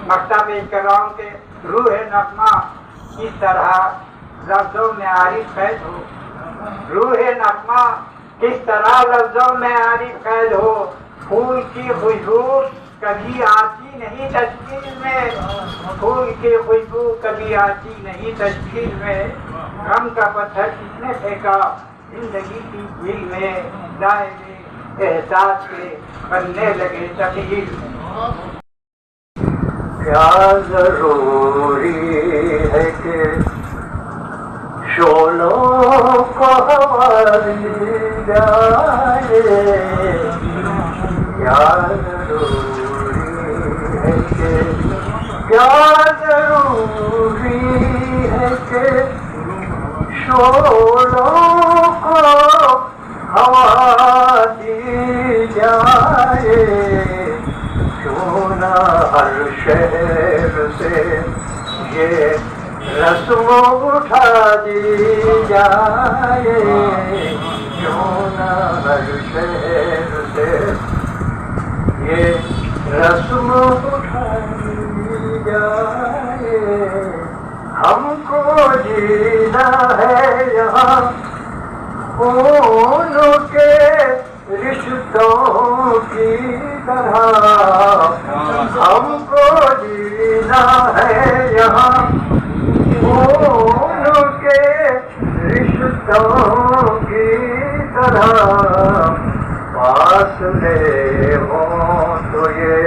मक्ता पेश कर रहा हूँ कि रूह नगमा किस तरह लफ्जों में आरिफ कैद हो, रूह नगमा किस तरह लफ्जों में आरिफ कैद हो। फूल की खुशबू कभी आती नहीं तस्वीर में, फूल की खुशबू कभी आती नहीं तस्वीर में। गम का पत्थर किसने फेंका जिंदगी की झील में, दायरे एहसास के बनने लगे तख्यील में। क्या जरूरी है कि शोलों को हवा दी जाए, क्या जरूरी है कि, क्या जरूरी है कि शोलों को हवा दी जाए। क्यों ना हर शहर से ये रस्म उठा दी जाए, क्यों ना हर शहर से ये रस्म उठा दी जाए। हमको जीना है यहाँ उनके रिश्तों की तरह, हमको जीना है यहाँ उनके रिश्तों की तरह। फासले हों तो ये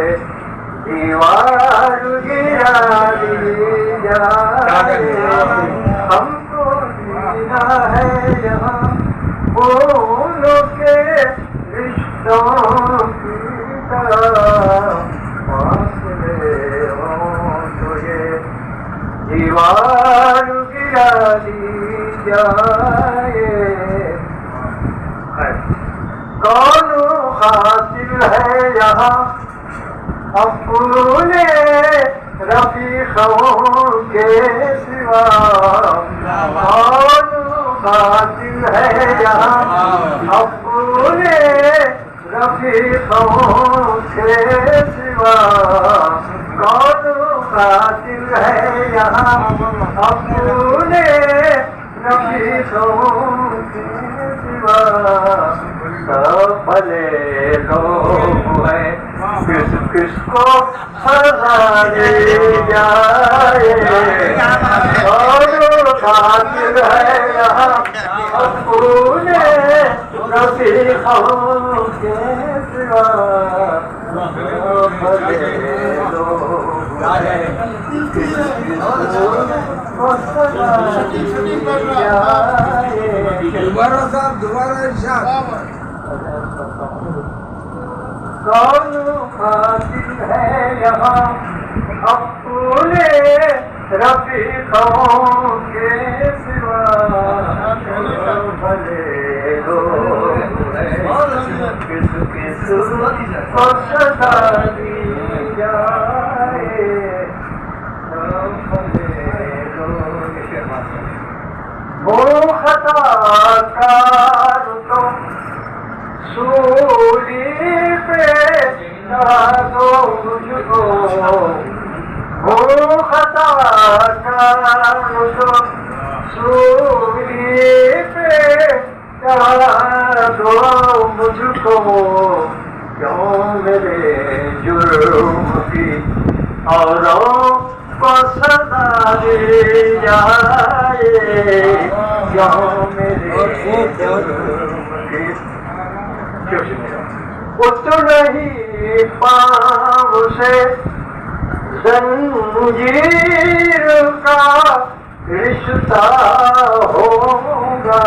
दीवार गिरा दी जाए, हमको जीना है यहाँ फूलों के रिश्तों की तरह, फासले हों तो ये दीवार गिरा दी जाए। कौन हासिल है यहाँ अपने रफीकों के सिवा, कौन हासिल है यहाँ अपने रफीकों के सिवा, कौन हासिल है यहाँ अपने रफीकों के सिवा। सब भले लोग हैं, किस किसको सजा दी जाए, और खातिर है यहाँ अपने रफीकों के सिवा। सब भले लोग हैं, किस किसको सजा दी जाए। दोबारा इरशाद। कौन हासिल है यहाँ अपने रफीकों के सिवा, भले लोग हैं, किस किस को सजा दी जाए। भले लोग वो खताकार तो सूली पे दो मुझको, वो खताकार तो सूली पे दो मुझको, क्यों मेरे जुर्म की औरों को सजा दी जाए, क्यों मेरे जुर्म की उतना ही पाँव से जंजीर का रिश्ता होगा,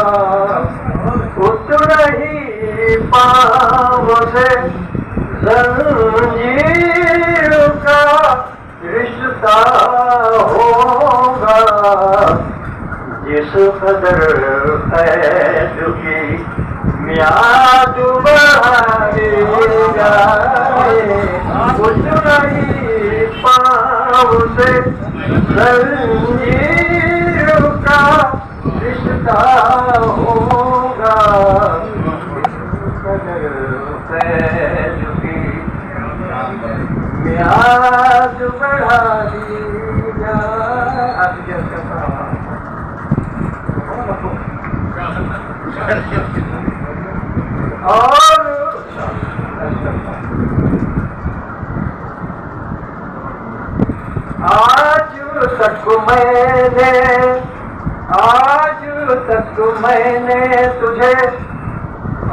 उतना ही पाँव से जंजीर का रिश्ता होगा, जिस कदर कैद की मियाद बढ़ाई जाए, उतना ही पाँव से जंजीर का रिश्ता होगा, जिस कदर कैद की मियाद बढ़ाई जाए। और आज तक मैंने तुझे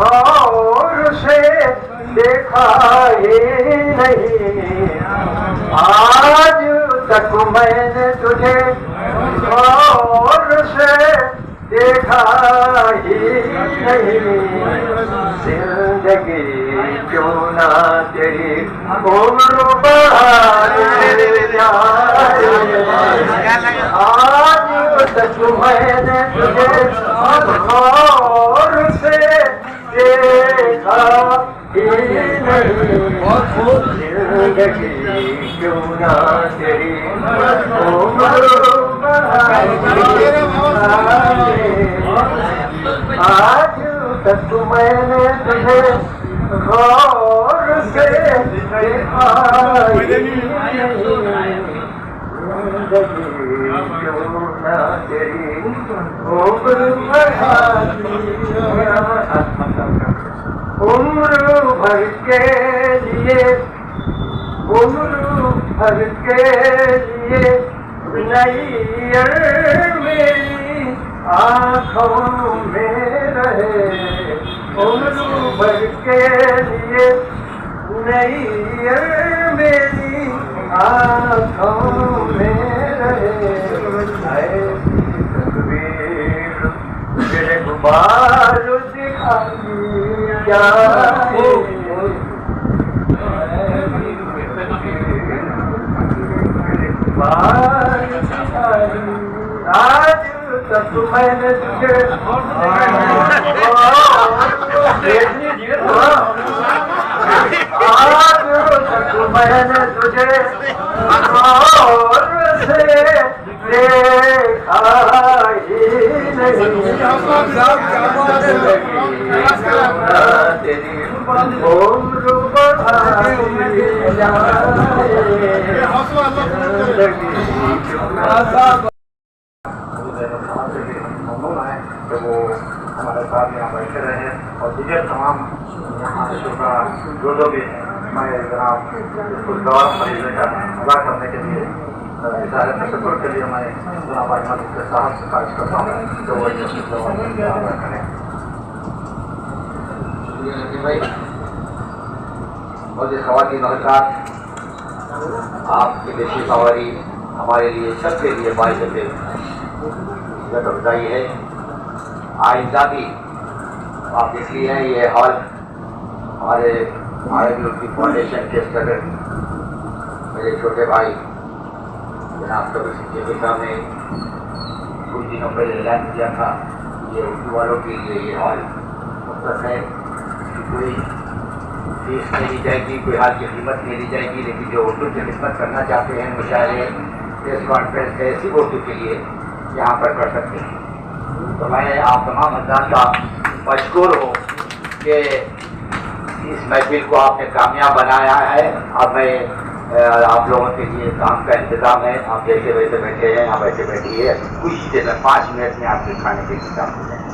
और से देखा ही नहीं, आज तक मैंने तुझे और से देखा ही नहीं, जिंदगी क्यों ना तेरी उम्र बढ़ाने जाए। आज तक मैंने तुझे और से देखा ही नहीं, जिंदगी क्यों ना तेरी उम्र बढ़ाने। आज तक मैंने तुझे गौर से देखा ही नहीं, जिंदगी क्यों ना तेरी उम्र बढ़ाती। उम्र भर के लिए नैयर मेरी आँखों में रहे, उम्र भर के लिए नैयर मेरी आँखों में रहे ऐसी तस्वीर तेरे गुबार दिखाई जाए आज तक मैंने तुझे आज तक मैंने तुझे और से देखा ही नहीं तेरी उम्र बढ़ाई तो वो हमारे साथ यहाँ बैठे रहे और दूसरे तमाम यहाँ शुक्र जो लोग भी हैं मैं जनाब कुछ दौर मरीजों का अदा करने के लिए इशारे तशक्कुर के लिए मैं जनाब अहमद के साहब से ख्वाहिश करता हूँ जो वो करें। भाई और ये ख़वातीन और हज़रात, आपकी बेशी सवारी हमारे लिए सबके लिए बाइज़ इज़्ज़त अफ़ज़ाई है। आइंदा भी आप देख लिए हैं ये हॉल हमारे आरएबी फाउंडेशन के सदर मेरे छोटे भाई जनाब कबीर सिद्दीकी साहब ने कुछ दिनों पहले ऐलान किया था ये उर्दू वालों के लिए ये हॉल मुख्तस है कि कोई फीस नहीं ली जाएगी, कोई हाल की कीमत नहीं ली जाएगी, लेकिन जो उर्दू की खिदमत करना चाहते हैं मुशायरे प्रेस कॉन्फ्रेंस ऐसी उर्दू के लिए यहाँ पर कर सकते हैं। तो मैं आप तमाम हज़रात का मशकूर हूँ कि इस महफिल को आपने कामयाब बनाया है। अब मैं आप लोगों के लिए काम का इंतज़ाम है, आप जैसे वैसे बैठे हैं यहाँ बैठे बैठिए, कुछ देर में 5 मिनट में आपके खाने के इंतजाम हो जाए।